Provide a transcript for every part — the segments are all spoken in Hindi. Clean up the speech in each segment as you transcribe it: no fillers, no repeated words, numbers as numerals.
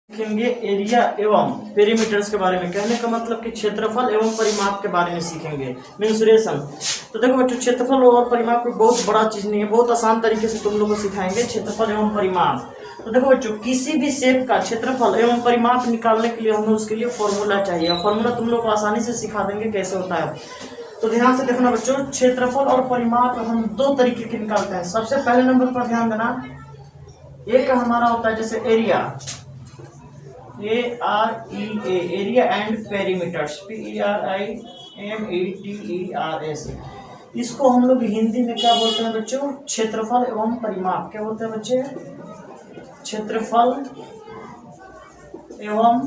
सीखेंगे एरिया एवं पेरीमीटर्स के बारे में। कहने का मतलब कि क्षेत्रफल एवं परिमाप के बारे में सीखेंगे, मेंसुरेशन। तो देखो बच्चों, क्षेत्रफल और परिमाप कोई बहुत बड़ा चीज नहीं है, बहुत आसान तरीके से तुम लोग को सिखाएंगे क्षेत्रफल एवं परिमाप। तो देखो बच्चों, किसी भी शेप का क्षेत्रफल एवं परिमाप निकालने के लिए हमें उसके लिए फॉर्मूला चाहिए। फॉर्मूला तुम लोग को आसानी से सिखा देंगे कैसे होता है। तो ध्यान से देखना बच्चों, क्षेत्रफल और परिमाप हम दो तरीके के निकालते हैं। सबसे पहले नंबर पर ध्यान देना, एक हमारा होता है जैसे area, AREA, area and perimeters, PERIMETERS। इसको हम लोग हिंदी में क्या बोलते हैं बच्चों? क्षेत्रफल एवं परिमाप। क्या बोलते हैं बच्चे? क्षेत्रफल एवं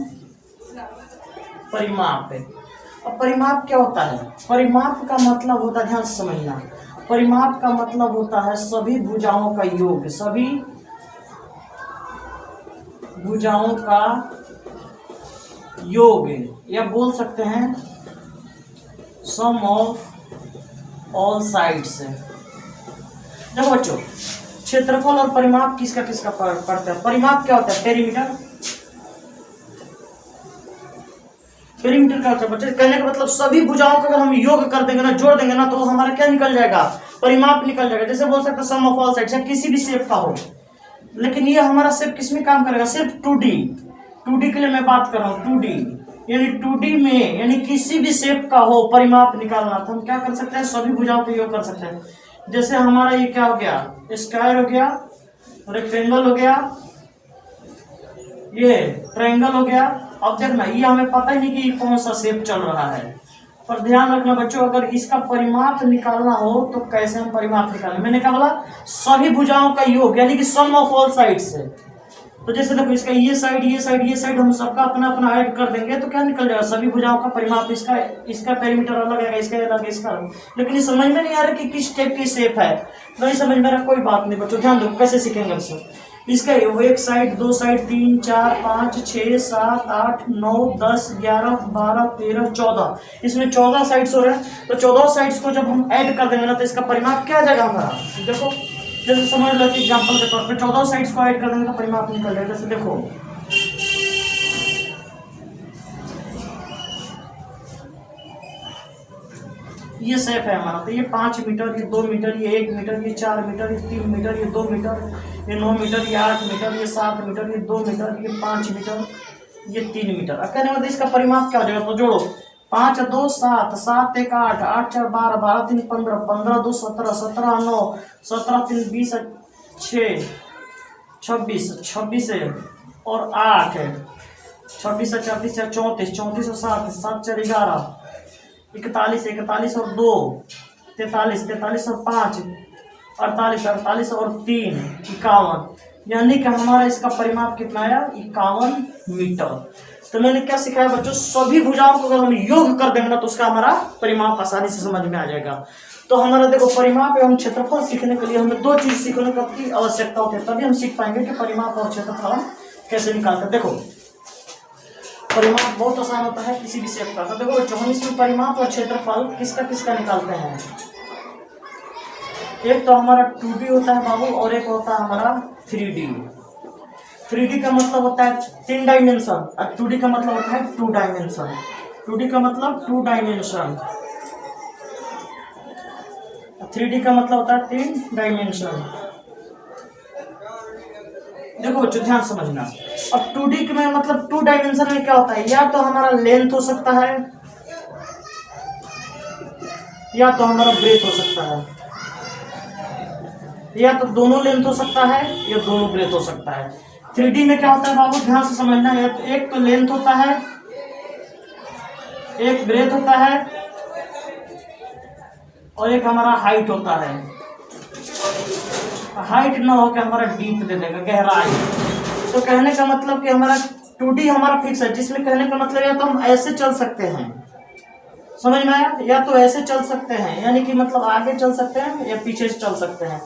परिमाप। अब परिमाप क्या होता है? परिमाप का मतलब होता है, ध्यान से समझना, परिमाप का मतलब होता है सभी भुजाओं का योग, सभी भुजाओं का योग, या बोल सकते हैं सम ऑफ ऑल साइड्स। देखो बच्चों, क्षेत्रफल और परिमाप किसका किसका पड़ता है? परिमाप क्या होता है? पेरीमीटर। पेरीमीटर क्या होता है बच्चे? कहने का मतलब सभी भुजाओं का अगर हम योग कर देंगे ना, जोड़ देंगे ना, तो हमारा क्या निकल जाएगा? परिमाप निकल जाएगा। जैसे बोल सकते हैं सम ऑफ ऑल साइड्स, या किसी भी शेप का हो। लेकिन ये हमारा शेप किसमें काम करेगा? सिर्फ 2D के लिए मैं बात कर रहा हूँ। 2D यानी 2D में, यानी किसी भी शेप का हो, परिमाप निकालना, तो हम क्या कर सकते हैं? सभी भुजाओं का योग कर सकते हैं। जैसे हमारा ये क्या हो गया? स्क्वायर हो गया, रेक्टेंगल हो गया, ये ट्रायंगल हो गया। अब देखना, ये हमें पता ही नहीं कि ये कौन सा शेप चल रहा है, पर ध्यान रखना बच्चों, अगर इसका परिमाप निकालना हो तो कैसे हम परिमाप निकालें? मैंने क्या बोला? सभी भुजाओं का योग, यानी कि सम ऑफ ऑल साइड्स से। तो जैसे देखो, इसका ये साइड, ये साइड, ये साइड, हम सबका अपना अपना ऐड कर देंगे तो क्या निकल जाएगा? सभी भुजाओं का परिमाप। इसका पेरीमीटर अलग है, इसका अलग है, इसका अलग। लेकिन ये समझ में नहीं आ रहा कि किस टाइप की शेप है। नहीं समझ में आ रहा, कोई बात नहीं बच्चों, ध्यान दो कैसे सीखेंगे इसको। इसका एक साइड, दो साइड, 3, 4, 5, 6, 7, 8, 9, 10, 11, 12, 13, 14, इसमें 14 साइड्स हो रहे हैं। तो 14 साइड्स को जब हम ऐड कर देंगे ना, तो इसका परिमाप क्या आ जाएगा हमारा? देखो, जैसे समझ लो कि एग्जांपल के तौर पे 14 साइड्स को ऐड कर देंगे तो परिमाप निकल जाएगा। जैसे देखो, ये शेप है हमारा, तो ये 5 मीटर, ये 2 मीटर, ये 1 मीटर, ये 4 मीटर, ये 3 मीटर, ये 2 मीटर, ये 9 मीटर, ये 8 मीटर, ये 7 मीटर, ये 2 मीटर, ये 5 मीटर, ये 3 मीटर। अब कहने मतलब इसका परिमाप क्या हो जाएगा? तो जोड़ो, 5 2 7, 7 1 8, 8 4 12, 12 3 15, 15 2 17, 17 9, 17 3 20, 6 26, 26 और 8, 26 34, 34, 34 और 7, 7 4 11, 41, 41 और 2, 43, 43 और 5, 48, 48 और 3, 51। यानी कि हमारा इसका परिमाप कितना आया? 51 मीटर। तो मैंने क्या सिखाया बच्चों? सभी भुजाओं को अगर हम योग कर देंगे ना, तो उसका हमारा परिमाप आसानी से समझ में आ जाएगा। तो हमारा देखो, परिमाप एवं क्षेत्रफल सीखने के लिए हमें दो चीज सीखने की आवश्यकता होती है, तभी हम सीख पाएंगे कि परिमाप और क्षेत्रफल हम कैसे निकालते। देखो, परिमाप बहुत आसान होता है किसी भी शेप का। तो देखो बच्चों, हम इसमें परिमाप और क्षेत्रफल किसका किसका निकालते हैं। एक तो हमारा 2D होता है बाबू, और एक होता है हमारा 3D। 3D का मतलब होता है 3 डायमेंशन, और 2D का मतलब होता है 2 डायमेंशन। 2D का मतलब 2 डायमेंशन, 3D का मतलब होता है 3 डायमेंशन। देखो बच्चों, ध्यान समझना। अब 2D में मतलब 2 डायमेंशन में क्या होता है? या तो हमारा लेंथ हो सकता है, या तो हमारा ब्रेथ हो सकता है, या तो दोनों लेंथ हो सकता है, या दोनों ब्रेथ हो सकता है। 3D में क्या होता है बाबू? ध्यान से समझना है। तो एक तो लेंथ होता है, एक ब्रेथ होता है, और एक हमारा हाइट होता है। हाइट ना होकर हमारा डीप दे देगा, गहराई। तो कहने का मतलब कि हमारा 2D हमारा फिक्स है, जिसमें कहने का मतलब या तो हम ऐसे चल सकते हैं, समझ में आया? या तो ऐसे चल सकते हैं, यानी कि मतलब आगे चल सकते हैं या पीछे से चल सकते हैं।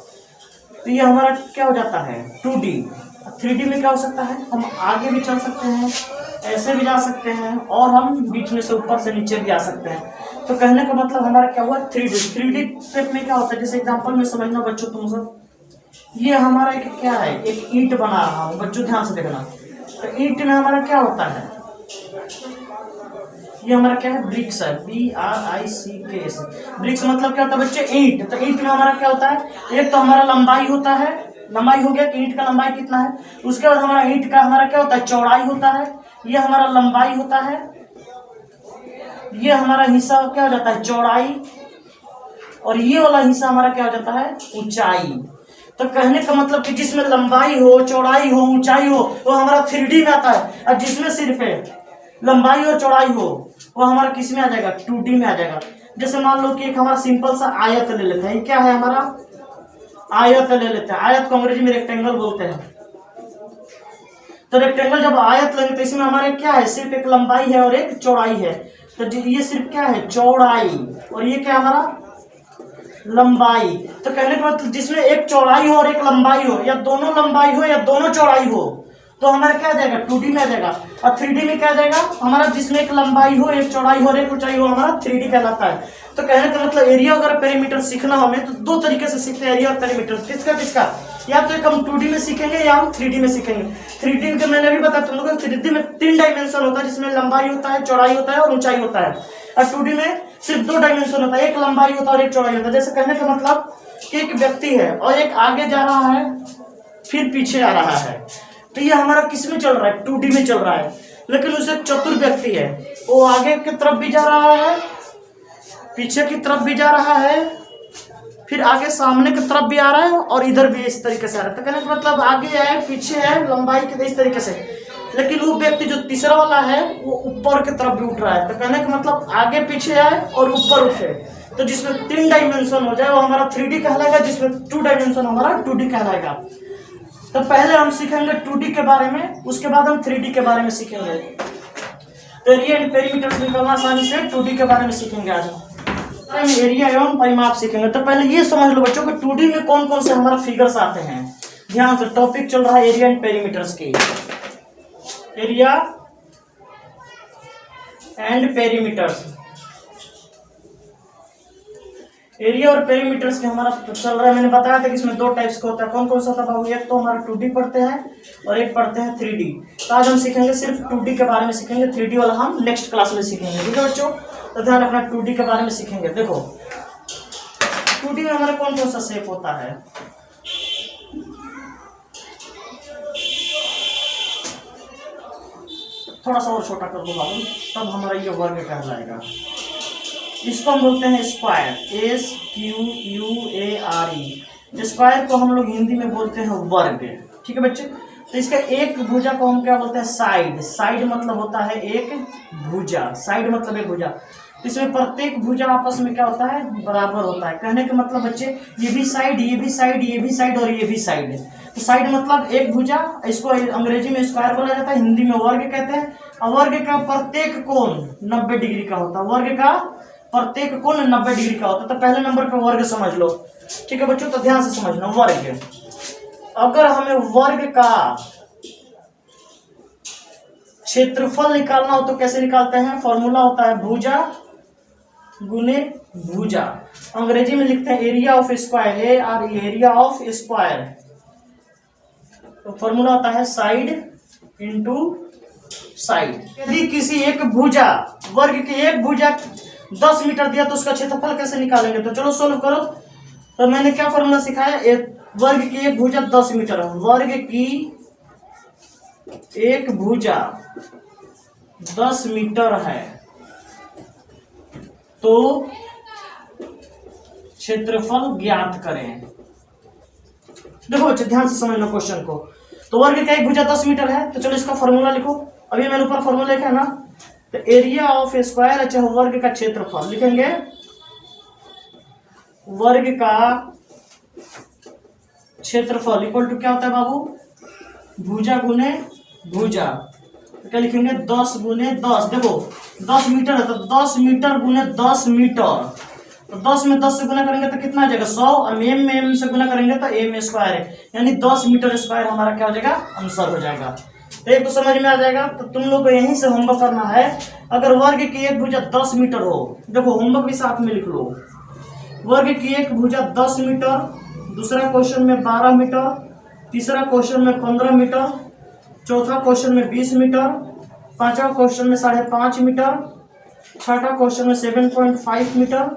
तो ये हमारा क्या हो जाता है? 2D। 3D में क्या हो सकता है? हम आगे भी चल सकते हैं, ऐसे भी जा सकते हैं, और हम बीच में से ऊपर से नीचे भी आ सकते हैं। तो कहने का मतलब हमारा क्या हुआ? 3D। 3D शेप में क्या होता है? जैसे एग्जांपल में समझना बच्चों तुम सब, ये हमारा एक क्या है? एक ईंट बना रहा हूँ बच्चों, ध्यान से देखना। तो ईंट में हमारा क्या होता है, ये हमारा क्या है, ब्रिक्स है, BRICKS। ब्रिक्स मतलब क्या होता है बच्चे, ईंट। तो ईंट में हमारा क्या होता है, एक तो हमारा लंबाई होता है, लंबाई हो गया कि ईंट का लंबाई कितना है, उसके बाद हमारा ईंट का हमारा क्या होता है, चौड़ाई होता है, ये हमारा लंबाई होता है, ये हमारा हिस्सा क्या हो जाता है, चौड़ाई, और ये वाला हिस्सा हमारा क्या हो जाता है, ऊंचाई। तो कहने का मतलब कि जिसमें लंबाई हो, चौड़ाई हो, ऊंचाई हो, वो हमारा 3D में आता है, और जिसमें सिर्फ लंबाई और चौड़ाई हो वो हमारा किस में आ जाएगा, 2D में आ जाएगा। जैसे मान लो कि एक हमारा सिंपल सा आयत ले लेते हैं, क्या है हमारा, आयत ले लेते हैं। आयत को अंग्रेजी में रेक्टेंगल बोलते हैं। तो रेक्टेंगल जब आयत लेंगे तो इसमें हमारे क्या है, सिर्फ एक लंबाई है और एक चौड़ाई है। तो ये सिर्फ क्या है, चौड़ाई, और ये क्या हमारा, लंबाई। तो कहने का मतलब जिसमें एक चौड़ाई हो और एक लंबाई हो, या दोनों लंबाई हो या दोनों चौड़ाई हो, तो हमारा क्या आ जाएगा, 2D में आ जाएगा। और 3D में क्या आ जाएगा हमारा, जिसमें एक लंबाई हो, एक चौड़ाई हो और एक ऊंचाई हो, हमारा 3D कहलाता है। तो कहने का मतलब एरिया अगर पेरीमीटर सीखना हमें तो दो तरीके से सीखते हैं, एरिया और पेरीमीटर। किसका किसका, या तो एक हम 2D में सीखेंगे या हम 3D में सीखेंगे। 3D के मैंने भी बताया तुम लोगों को, 3D में 3 डायमेंशन होता है, जिसमें लंबाई होता है, चौड़ाई होता है और ऊंचाई होता है। और 2D में सिर्फ 2 डायमेंशन होता है, एक लंबाई होता है और एक चौड़ाई होता है। जैसे कहने का मतलब कि एक व्यक्ति है और एक आगे जा रहा है फिर पीछे आ रहा है, तो ये हमारा किस में चल रहा है, 2D में चल रहा है। लेकिन उसे चतुर व्यक्ति है, वो आगे की तरफ भी जा रहा है, पीछे की तरफ भी जा रहा है, फिर आगे सामने की तरफ भी आ रहा है और इधर भी इस तरीके से आ रहा है। तो कहने का मतलब आगे है, पीछे है, लंबाई के इस तरीके से। लेकिन वो व्यक्ति जो तीसरा वाला है वो ऊपर की तरफ भी उठ रहा है। तो कहने का मतलब आगे पीछे आए और ऊपर उठे, तो जिसमें 3 डायमेंशन हो जाए वो हमारा 3D कहलाएगा, जिसमें 2 डायमेंशन हमारा 2D कहलाएगा। तो पहले हम सीखेंगे 2D के बारे में, उसके बाद हम 3D के बारे में सीखेंगे। तो एरिया एंड पेरीमीटर निकालना आसानी से 2D के बारे में सीखेंगे। आज हम एरिया एवं परिमाप सीखेंगे। तो पहले ये समझ लो बच्चों कि 2D में कौन कौन से हमारा फिगर्स आते हैं। ध्यान से, टॉपिक चल रहा है एरिया एंड पेरीमीटर्स की। एरिया एंड पेरीमीटर्स, एरिया और पेरीमीटर्स के हमारा चल रहा है। मैंने बताया था कि इसमें 2 टाइप्स का होता है। कौन कौन सा था बाबू, एक तो हमारा 2D पढ़ते हैं और एक पढ़ते हैं 3D। तो आज हम सीखेंगे सिर्फ 2D के बारे में सीखेंगे, 3D वाला हम नेक्स्ट क्लास में सीखेंगे। ठीक है बच्चों, तो ध्यान रखना, 2D के बारे में सीखेंगे। देखो 2D में हमारा कौन कौन सा शेप होता है। थोड़ा सा और छोटा कर दो बाबू, तब हमारा ये वर्ग कहलाएगा। इसको हम बोलते हैं स्क्वायर, SQUARE। स्क्वायर को हम लोग हिंदी में बोलते हैं वर्ग। ठीक है बच्चे, तो इसका एक भुजा को हम क्या बोलते हैं, साइड। साइड मतलब होता है एक भुजा, साइड मतलब एक भुजा। इसमें प्रत्येक भुजा आपस में क्या होता है, बराबर होता है। कहने का मतलब बच्चे ये भी साइड, ये भी साइड, ये भी साइड और ये भी साइड। तो साइड मतलब एक भुजा, इसको अंग्रेजी में स्क्वायर बोला जाता है, हिंदी में वर्ग कहते हैं। और वर्ग का प्रत्येक कोण 90 डिग्री का होता है। वर्ग का प्रत्येक कोण 90 डिग्री का होता है। तो पहले नंबर पे वर्ग समझ लो। ठीक है बच्चों, तो ध्यान से समझना। वर्ग, अगर हमें वर्ग का क्षेत्रफल निकालना हो तो कैसे निकालते हैं, फॉर्मूला होता है भुजा गुने भुजा। अंग्रेजी में लिखते हैं area of square, area of square. तो फॉर्मूला होता है साइड इंटू साइड। यदि किसी एक भुजा, वर्ग की एक भुजा 10 मीटर दिया तो उसका क्षेत्रफल कैसे निकालेंगे। तो चलो सोल्व करो। तो मैंने क्या फॉर्मूला सिखाया, वर्ग की एक भुजा 10 मीटर है। वर्ग की एक भुजा 10 मीटर है तो क्षेत्रफल ज्ञात करें। देखो बच्चे ध्यान से समझना क्वेश्चन को। तो वर्ग का एक भुजा 10 मीटर है, तो चलो इसका फॉर्मूला लिखो। अभी मैंने ऊपर फॉर्मूला लिखा है ना, तो एरिया ऑफ स्क्वायर, अच्छा वर्ग का क्षेत्रफल लिखेंगे। वर्ग का क्षेत्रफल इक्वल टू क्या होता है बाबू, भुजा गुने भुजा। तो क्या लिखेंगे, 10 गुने 10। देखो 10 मीटर है तो 10 मीटर गुने 10 मीटर। तो 10 में 10 से गुना करेंगे तो कितना आ जाएगा 100, और एम में एम से गुना करेंगे तो एम स्क्वायर है, यानी 10 मीटर स्क्वायर हमारा क्या हो जाएगा, आंसर हो जाएगा। एक तो समझ में आ जाएगा। तो तुम लोग को यहीं से होमवर्क करना है। अगर वर्ग की एक भुजा 10 मीटर हो, देखो होमवर्क भी साथ में लिख लो। वर्ग की एक भुजा 10 मीटर, दूसरा क्वेश्चन में 12 मीटर, तीसरा क्वेश्चन में 15 मीटर, चौथा क्वेश्चन में 20 मीटर, पांचवा क्वेश्चन में 5.5 मीटर, छठा क्वेश्चन में 7.5 मीटर,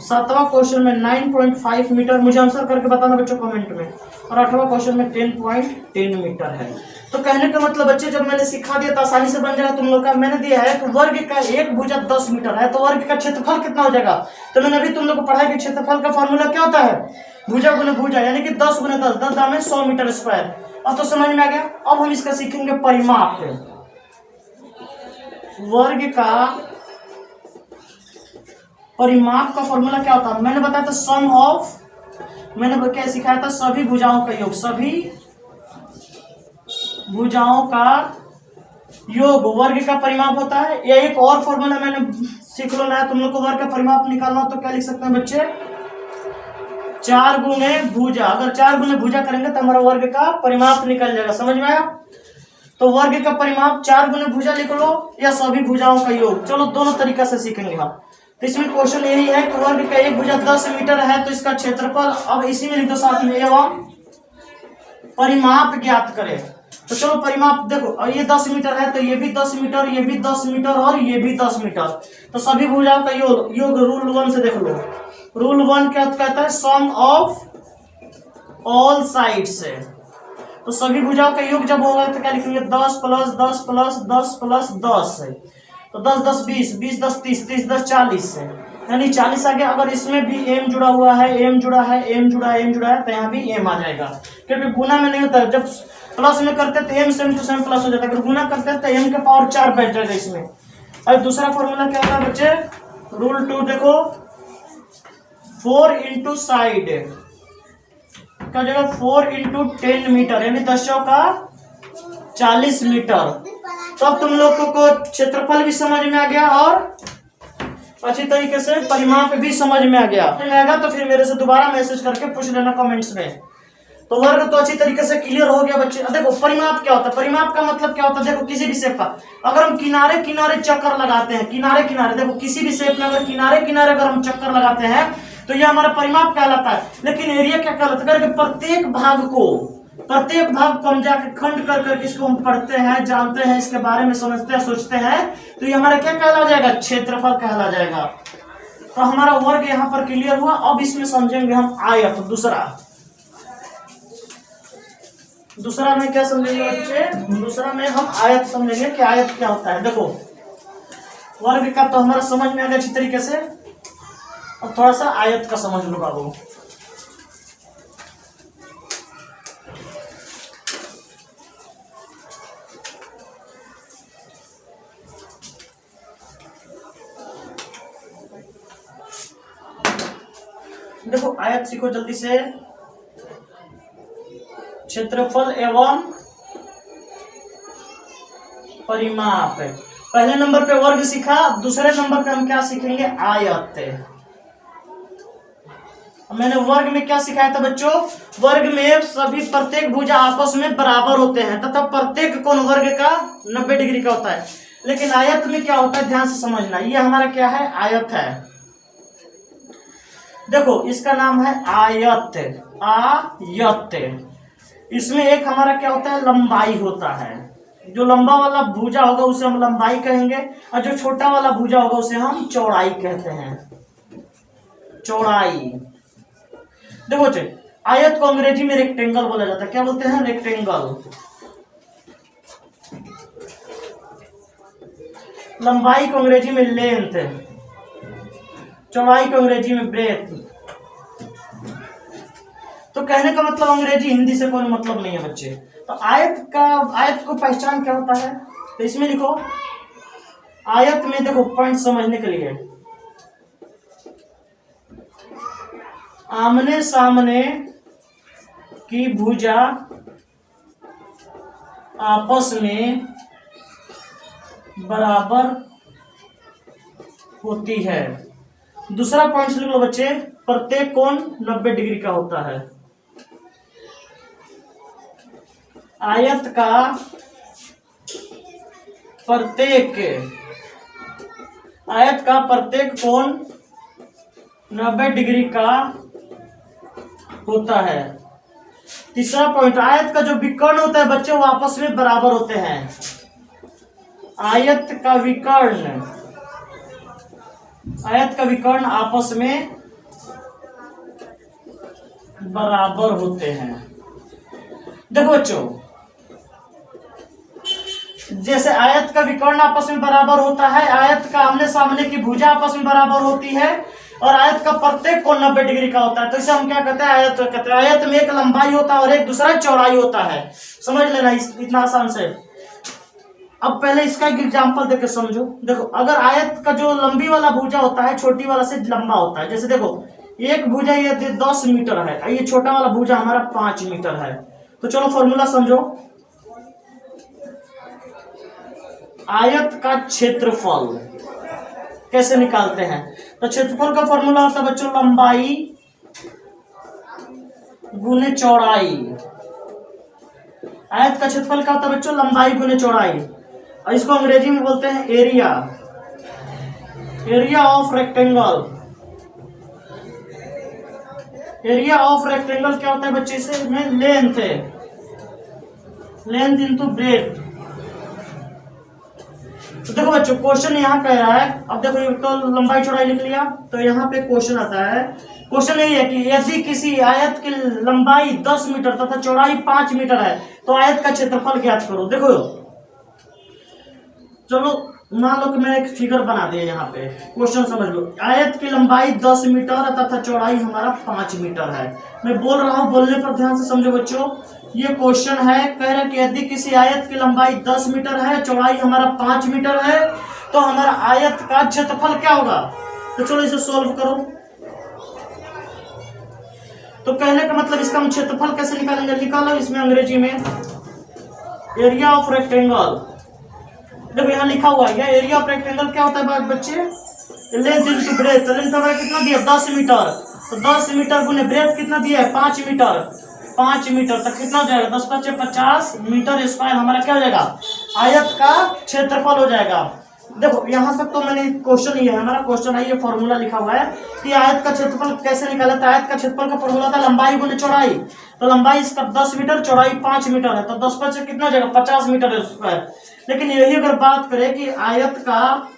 सातवां क्वेश्चन में 9.5 मीटर, मुझे आंसर करके बताना बच्चों कमेंट में, और आठवां क्वेश्चन में 10.10 मीटर है। तो कहने का मतलब बच्चे जब मैंने सिखा दिया तो आसानी से बन जाएगा तुम लोग का। मैंने दिया है कि वर्ग का एक भुजा 10 मीटर है, तो वर्ग का क्षेत्रफल कितना हो जाएगा। तो मैंने अभी तुम लोग को पढ़ाया कि क्षेत्रफल का फॉर्मूला क्या होता है, भुजा गुने भुजा, यानी कि 10 गुने 10, 10 दाम 100 मीटर स्क्वायर। अब तो समझ में आ गया। अब हम इसका सीखेंगे परिमाप। वर्ग का परिमाप का फॉर्मूला क्या होता है, मैंने बताया था सम ऑफ, मैंने क्या सिखाया था, सभी भुजाओं का योग, सभी भुजाओं का योग वर्ग का परिमाप होता है। या एक और फॉर्मूला मैंने सीख लो ना, तुम लोग को वर्ग का परिमाप निकालना हो तो क्या लिख सकते हैं बच्चे, 4 गुने भुजा। अगर 4 गुने भुजा करेंगे तो हमारा वर्ग का परिमाप निकल जाएगा। समझ में आया। तो वर्ग का परिमाप 4 गुने भुजा लिख लो या सभी भुजाओं का योग, चलो दोनों तरीका से सीखेंगे हम। तो इसमें क्वेश्चन यही है कि वर्ग का एक भुजा 10 मीटर है, तो इसका क्षेत्रफल, अब इसी में लिख दो साथ में, एवं परिमाप ज्ञात करें। तो चलो परिमाप देखो, और ये 10 मीटर है तो ये भी 10 मीटर, ये भी 10 मीटर और ये भी 10 मीटर। तो सभी भुजाओं का योग रूल 1 से देख लो। रूल 1 क्या कहता है, सम ऑफ ऑल साइड्स है। तो सभी भुजाओं का योग जब होगा तो क्या लिखेंगे, 10 प्लस 10 प्लस 10 प्लस 10 है। तो 10 10 20, 20 10 30, 30 10 40 है, यानी 40 आ गया। अगर इसमें भी m जुड़ा हुआ है, m जुड़ा है, m जुड़ा है, m जुड़ा है, तो यहाँ भी m आ जाएगा, क्योंकि गुना में नहीं होता। जब प्लस में करते तो m same to same plus हो जाता है, अगर गुना करते तो m के पावर 4 बैठ जाएगा इसमें। और दूसरा फॉर्मूला क्या होता है बच्चे, रूल 2 देखो, 4 इंटू साइड क्या जगह 4 इंटू 10 मीटर, यानी 10 का 40 मीटर। तो अब तुम लोग को क्षेत्रफल भी समझ में आ गया और अच्छी तरीके से परिमाप भी समझ में आ गया। आएगा तो फिर मेरे से दोबारा मैसेज करके पूछ लेना कमेंट्स में। तो वर्ग तो अच्छी तरीके से क्लियर हो गया बच्चे। देखो परिमाप क्या होता है, परिमाप का मतलब क्या होता है, देखो किसी भी शेप का अगर हम किनारे किनारे चक्कर लगाते हैं, किनारे किनारे देखो किसी भी शेप में अगर किनारे किनारे अगर हम चक्कर लगाते हैं तो ये हमारा परिमाप कहलाता है। लेकिन एरिया क्या कहलाता है, प्रत्येक भाग को हम जाके खंड कर करके इसको हम पढ़ते हैं, जानते हैं, इसके बारे में समझते हैं, सोचते हैं, तो ये हमारा क्या कहला जाएगा, क्षेत्रफल कहला जाएगा। तो हमारा वर्ग यहाँ पर क्लियर हुआ। अब इसमें समझेंगे हम आयत। दूसरा में क्या समझेंगे बच्चे, दूसरा में हम आयत समझेंगे कि आयत क्या होता है। देखो वर्ग का तो हमारा समझ में आ गया अच्छी तरीके से, अब थोड़ा सा आयत का समझ लो बाबू। देखो आयत सीखो जल्दी से, क्षेत्रफल एवं परिमाप। पहले नंबर पे वर्ग सीखा, दूसरे नंबर पे हम क्या सीखेंगे, आयत। मैंने वर्ग में क्या सिखाया था बच्चों, वर्ग में सभी प्रत्येक भुजा आपस में बराबर होते हैं तथा प्रत्येक कोण वर्ग का 90 डिग्री का होता है। लेकिन आयत में क्या होता है, ध्यान से समझना, ये हमारा क्या है, आयत है। देखो इसका नाम है आयत, आयत। इसमें एक हमारा क्या होता है, लंबाई होता है। जो लंबा वाला भुजा होगा उसे हम लंबाई कहेंगे, और जो छोटा वाला भुजा होगा उसे हम चौड़ाई कहते हैं, चौड़ाई। देखो आयत को अंग्रेजी में रेक्टेंगल बोला जाता है। क्या बोलते हैं, रेक्टेंगल। लंबाई को अंग्रेजी में लेंथ, चौड़ाई को अंग्रेजी में ब्रेथ। तो कहने का मतलब अंग्रेजी हिंदी से कोई मतलब नहीं है बच्चे। तो आयत को पहचान क्या होता है, तो इसमें लिखो आयत में, देखो पॉइंट समझने के लिए, आमने सामने की भुजा आपस में बराबर होती है। दूसरा पॉइंट लिख लो बच्चे, प्रत्येक कोण 90 डिग्री का होता है। आयत का प्रत्येक कोण 90 डिग्री का होता है। तीसरा पॉइंट, आयत का जो विकर्ण होता है बच्चे वो आपस में बराबर होते हैं। आयत का विकर्ण आपस में बराबर होते हैं। देखो बच्चों, जैसे आयत का विकर्ण आपस में बराबर होता है, आयत का आमने सामने की भुजा आपस में बराबर होती है, और आयत का प्रत्येक कोण 90 डिग्री का होता है। तो इसे हम क्या कहते हैं? आयत कहते हैं। आयत में एक लंबाई होता है और एक दूसरा चौड़ाई होता है। समझ लेना इतना आसान से। अब पहले इसका एक एग्जांपल देकर समझो। देखो, अगर आयत का जो लंबी वाला भुजा होता है छोटी वाला से लंबा होता है, जैसे देखो एक भुजा ये 10 मीटर है, ये छोटा वाला भुजा हमारा 5 मीटर है। तो चलो फॉर्मूला समझो। आयत का क्षेत्रफल कैसे निकालते हैं? तो क्षेत्रफल का फॉर्मूला होता है बच्चों लंबाई गुने चौड़ाई। आयत का क्षेत्रफल क्या होता है बच्चों? लंबाई गुने चौड़ाई, और इसको अंग्रेजी में बोलते हैं area of rectangle. Area of rectangle क्या होता है बच्चे? इसे में लेंथ इनटू ब्रेथ। तो देखो बच्चों, क्वेश्चन यहाँ कह रहा है, अब देखो ये तो लंबाई चौड़ाई लिख लिया, तो यहाँ पे क्वेश्चन आता है। क्वेश्चन यही है कि यदि किसी आयत की लंबाई 10 मीटर तथा चौड़ाई 5 मीटर है तो आयत का क्षेत्रफल ज्ञात करो। देखो चलो मान लो कि मैंने एक फिगर बना दिया, यहाँ पे क्वेश्चन समझ लो। आयत की लंबाई 10 मीटर तथा चौड़ाई हमारा 5 मीटर है। मैं बोल रहा हूँ, बोलने पर ध्यान से समझो बच्चों। ये क्वेश्चन है, कह रहे कि यदि किसी आयत की लंबाई 10 मीटर है, चौड़ाई हमारा 5 मीटर है, तो हमारा आयत का क्षेत्रफल क्या होगा? तो चलो इसे सोल्व करो। तो कहने का मतलब इसका हम क्षेत्रफल कैसे निकालेंगे? निकालो इसमें अंग्रेजी में एरिया ऑफ रेक्टेंगल। देखो यहाँ लिखा हुआ है, एरिया ऑफ रेक्टेंगल क्या होता है बच्चे? Length into breadth. तो लेंथ हमारा कितना दिया? 10 मीटर। तो 10 मीटर गुने ब्रेथ कितना दिया है? 5 मीटर। 5 मीटर तक कितना हो जाएगा? 10 × 5 = 50 मीटर स्क्वायर हमारा क्या हो जाएगा? आयत का क्षेत्रफल हो जाएगा। देखो यहाँ तक तो मैंने क्वेश्चन ये है हमारा, क्वेश्चन है, ये फॉर्मूला लिखा हुआ है कि आयत का क्षेत्रफल कैसे निकाला था। आयत का क्षेत्रफल का फॉर्मूला था लंबाई गुने चौड़ाई। तो लंबाई इसका 10 मीटर, चौड़ाई 5 मीटर है, तो 10 × 5 कितना हो जाएगा? 50 मीटर स्क्वायर। लेकिन यही अगर बात करें कि आयत का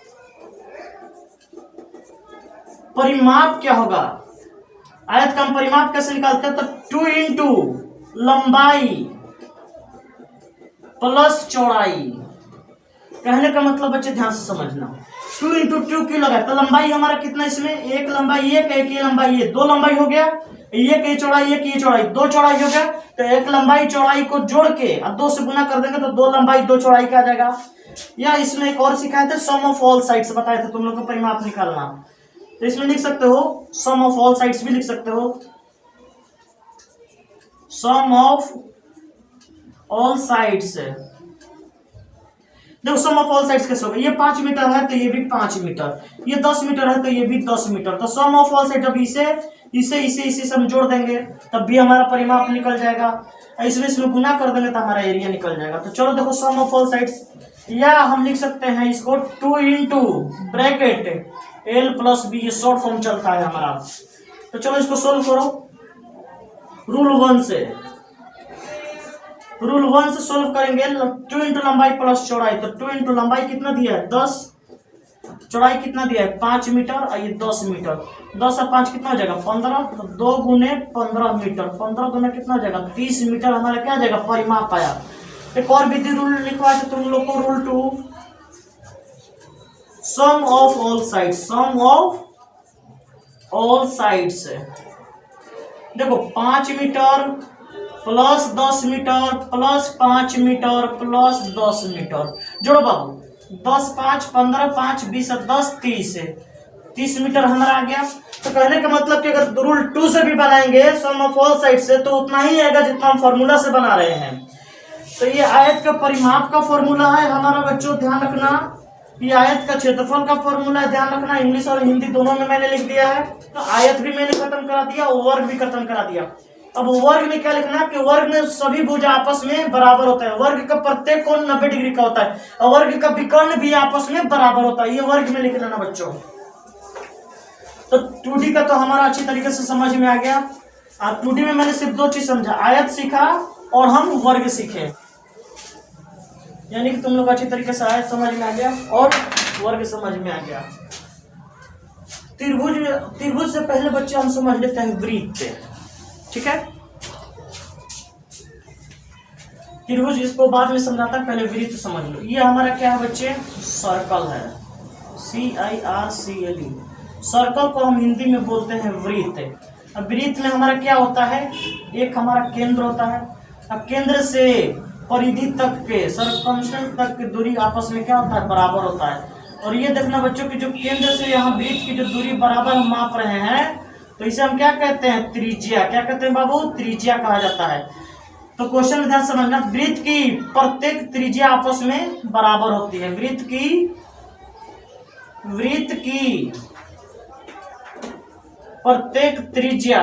परिमाप क्या होगा, आयत का हम परिमाप कैसे निकालते हैं? तो 2 × लंबाई प्लस चौड़ाई। कहने का मतलब बच्चे ध्यान से समझना, 2 × 2 क्यों लगा? तो लंबाई हमारा कितना इसमें? एक लंबाई एक ये लंबाई ये, 2 लंबाई हो गया, एक ये चौड़ाई एक ये चौड़ाई, 2 चौड़ाई हो गया। तो एक लंबाई चौड़ाई को जोड़ के और 2 से गुना कर देंगे तो 2 लंबाई 2 चौड़ाई का आ जाएगा। या इसमें एक और सिखाए थे, सम ऑफ ऑल साइड्स बताए थे तुम लोग को परिमाप निकालना। तो इसमें लिख सकते हो सम ऑफ ऑल साइड्स भी लिख सकते हो, सम ऑफ ऑल साइड्स। देखो सम ऑफ ऑल साइड्स कैसे होगा? ये 5 मीटर है तो ये भी 5 मीटर, ये 10 मीटर है तो ये भी 10 मीटर। तो सम ऑफ ऑल साइड जब इसे हम जोड़ देंगे तब भी हमारा परिमाप निकल जाएगा। इसमें गुना कर देंगे तो हमारा एरिया निकल जाएगा। तो चलो देखो सम ऑफ ऑल साइड्स, या हम लिख सकते हैं इसको 2 × ब्रैकेट L + B, ये शॉर्ट फॉर्म चलता है हमारा। तो चलो इसको सोल्व करो रूल 1 से। रूल 1 से सोल्व करेंगे। 2 × लंबाई प्लस चौड़ाई, तो 2 × लंबाई कितना दिया है? 10, चौड़ाई कितना दिया है? 5 मीटर, और ये 10 मीटर। 10 और 5 कितना हो जाएगा? 15। तो 2 × 15 मीटर, 15 गुना कितना हो जाएगा? 30 मीटर हमारा क्या आ जाएगा? परिमाप आया। एक और विधि रूल लिखवा के तुम लोग को, rule 2, sum of all sides. Sum of all sides, देखो 5 metre plus 10 metre plus 5 metre plus 10 metre, जोड़ो बाबू। 10 × 5 = 15, 5 × 20 = 10, 30 मीटर हमारा आ गया। तो कहने का मतलब कि अगर रूल 2 से भी बनाएंगे सम ऑफ ऑल साइड से तो उतना ही आएगा जितना हम फॉर्मूला से बना रहे हैं। तो ये आयत का परिमाप का फॉर्मूला है हमारा बच्चों, ध्यान रखना। ये आयत का क्षेत्रफल का फॉर्मूला है, ध्यान रखना। इंग्लिश और हिंदी दोनों में मैंने लिख दिया है। तो आयत भी मैंने खत्म करा दिया, वर्ग भी खत्म करा दिया। अब वर्ग में क्या लिखना कि वर्ग में सभी भुजा आपस में बराबर होता है। वर्ग का प्रत्येक कोण 90 डिग्री का होता है और वर्ग का विकर्ण भी आपस में बराबर होता है। ये वर्ग में लिख लेना बच्चों। तो 2D का तो हमारा अच्छी तरीके से समझ में आ गया। आज 2D में मैंने सिर्फ 2 चीज समझा, आयत सीखा और हम वर्ग सीखे, यानी कि तुम लोग अच्छी तरीके से आयत समझ में आ गया और वर्ग समझ में आ गया। त्रिभुज से पहले बच्चे हम समझ लेते हैं वृत्त, ठीक है। त्रिभुज इसको बाद में समझाता है, पहले वृत्त समझ लो। ये हमारा क्या है बच्चे, सर्कल है, CIRCLE। सर्कल को हम हिंदी में बोलते हैं वृत्त। अब वृत्त में हमारा क्या होता है, एक हमारा केंद्र होता है, अब केंद्र से परिधि तक के सर्कमस्टेंस तक की दूरी आपस में क्या होता है, बराबर होता है। और ये देखना बच्चों की जो केंद्र से यहाँ वृत्त की जो दूरी बराबर हम माप रहे हैं, तो इसे हम क्या कहते हैं, त्रिज्या। क्या कहते हैं बाबू, त्रिज्या कहा जाता है। तो क्वेश्चन में ध्यान समझना, वृत्त की प्रत्येक त्रिज्या आपस में बराबर होती है। वृत्त की प्रत्येक त्रिज्या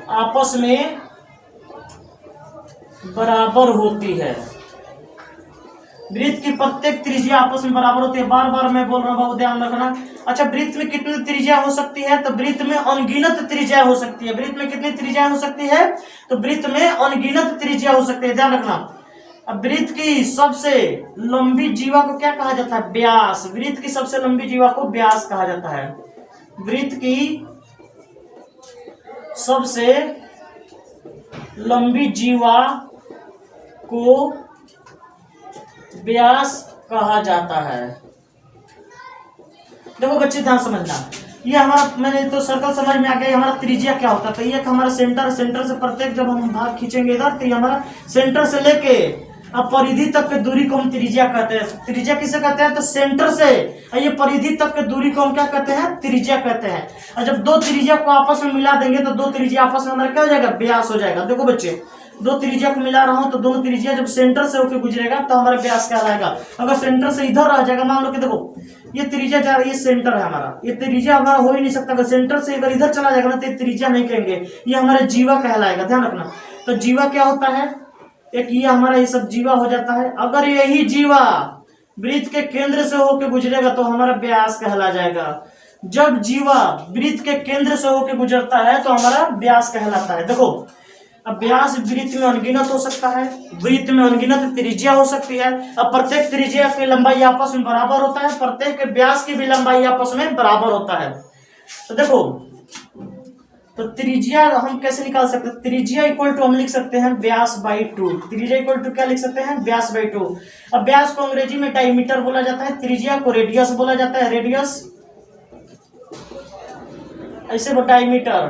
आपस में बराबर होती है। वृत्त की प्रत्येक त्रिज्या आपस में बराबर होती है। बार बार मैं बोल रहा हूँ बाबू, ध्यान रखना। अच्छा, वृत्त में कितनी त्रिज्या हो सकती है, तो वृत्त में अनगिनत त्रिज्या हो सकती है। वृत्त में कितनी त्रिज्या हो सकती है, तो वृत्त में अनगिनत त्रिज्या हो सकती है, ध्यान रखना। अब वृत्त की सबसे लंबी जीवा को क्या कहा जाता है, व्यास। वृत्त की सबसे लंबी जीवा को व्यास कहा जाता है। वृत्त की सबसे लंबी जीवा को व्यास कहा जाता है। देखो बच्चे ध्यान समझना, ये हमारा, मैंने तो सर्कल समझ में आ गया, हमारा त्रिज्या क्या होता है। तो ये हमारा सेंटर से प्रत्येक जब हम भाग खींचेंगे इधर, तो ये हमारा सेंटर से लेके अब परिधि तक की दूरी को हम त्रिज्या कहते हैं। त्रिज्या किसे कहते हैं, तो सेंटर से ये परिधि तक की दूरी को हम क्या कहते हैं, त्रिज्या कहते हैं। और जब 2 त्रिज्या को आपस में मिला देंगे तो 2 त्रिज्या आपस में हमारा क्या हो जाएगा, व्यास हो जाएगा। देखो बच्चे, 2 त्रिज्या को मिला रहा हूं तो दोनों त्रिज्या जब सेंटर से होकर गुजरेगा तो हमारा व्यास क्या आएगा। अगर सेंटर से इधर आ जाएगा, मान लो कि देखो ये त्रिज्या जा रही है, सेंटर है हमारा, ये त्रिज्या हमारा हो ही नहीं सकता। अगर सेंटर से अगर इधर चला जाएगा ना तो त्रिज्या नहीं कहेंगे, ये हमारा जीवा कहलाएगा, ध्यान रखना। तो जीवा क्या होता है, एक ये हमारा ये सब जीवा हो जाता है। अगर यही जीवा वृत्त के केंद्र से होकर गुजरेगा तो हमारा व्यास कहला जाएगा। जब जीवा वृत्त के केंद्र से होकर गुजरता है तो हमारा व्यास कहलाता है। देखो, अब व्यास वृत्त में अनगिनत हो सकता है, वृत्त में अनगिनत त्रिज्या हो सकती है। अब प्रत्येक त्रिज्या की लंबाई आपस में बराबर होता है, प्रत्येक व्यास की भी लंबाई आपस में बराबर होता है। तो देखो, तो त्रिज्या हम कैसे निकाल सकते हैं, त्रिज्या इक्वल टू हम लिख सकते हैं व्यास बाई 2। त्रिज्या इक्वल टू क्या लिख सकते हैं, व्यास बाई 2। अब व्यास को अंग्रेजी में डायमीटर बोला जाता है, त्रिज्या को रेडियस बोला जाता है, रेडियस ऐसे वो डायमीटर।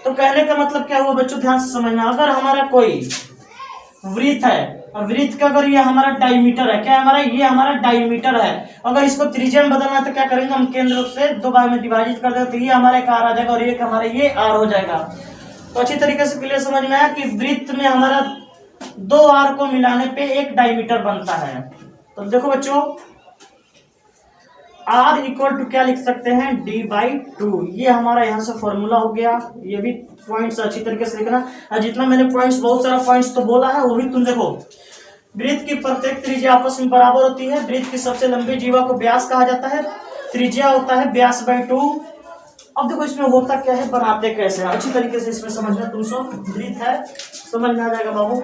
तो कहने का मतलब क्या हुआ बच्चों, ध्यान से समझना। अगर हमारा कोई वृत्त है और वृत्त का अगर ये हमारा डायमीटर है, क्या हमारा, ये हमारा डायमीटर है। अगर इसको त्रिज्या में बदलना है तो क्या करेंगे, हम केंद्र से 2 भाग में विभाजित कर देंगे, तो ये हमारे एक आर आ जाएगा और एक हमारे ये आर हो जाएगा। तो अच्छी तरीके से क्लियर समझ में आया कि वृत्त में हमारा 2 आर को मिलाने पे एक डायमीटर बनता है। तो देखो बच्चों, R इक्वल टू क्या लिख सकते हैं, D/2। ये हमारा यहाँ से फॉर्मूला हो गया। ये भी पॉइंट्स अच्छी तरीके से लिखना, और जितना मैंने पॉइंट्स, बहुत सारा पॉइंट्स तो बोला है, वो भी तुम देखो। वृत्त की प्रत्येक त्रिज्या आपस में बराबर होती है। वृत्त की सबसे लंबी जीवा को व्यास कहा जाता है। त्रिज्या होता है व्यास बाई 2। अब देखो इसमें होता क्या है, बनाते कैसे, अच्छी तरीके से इसमें समझना। तुम सब वृत्त है, समझ में आ जाएगा बाबू।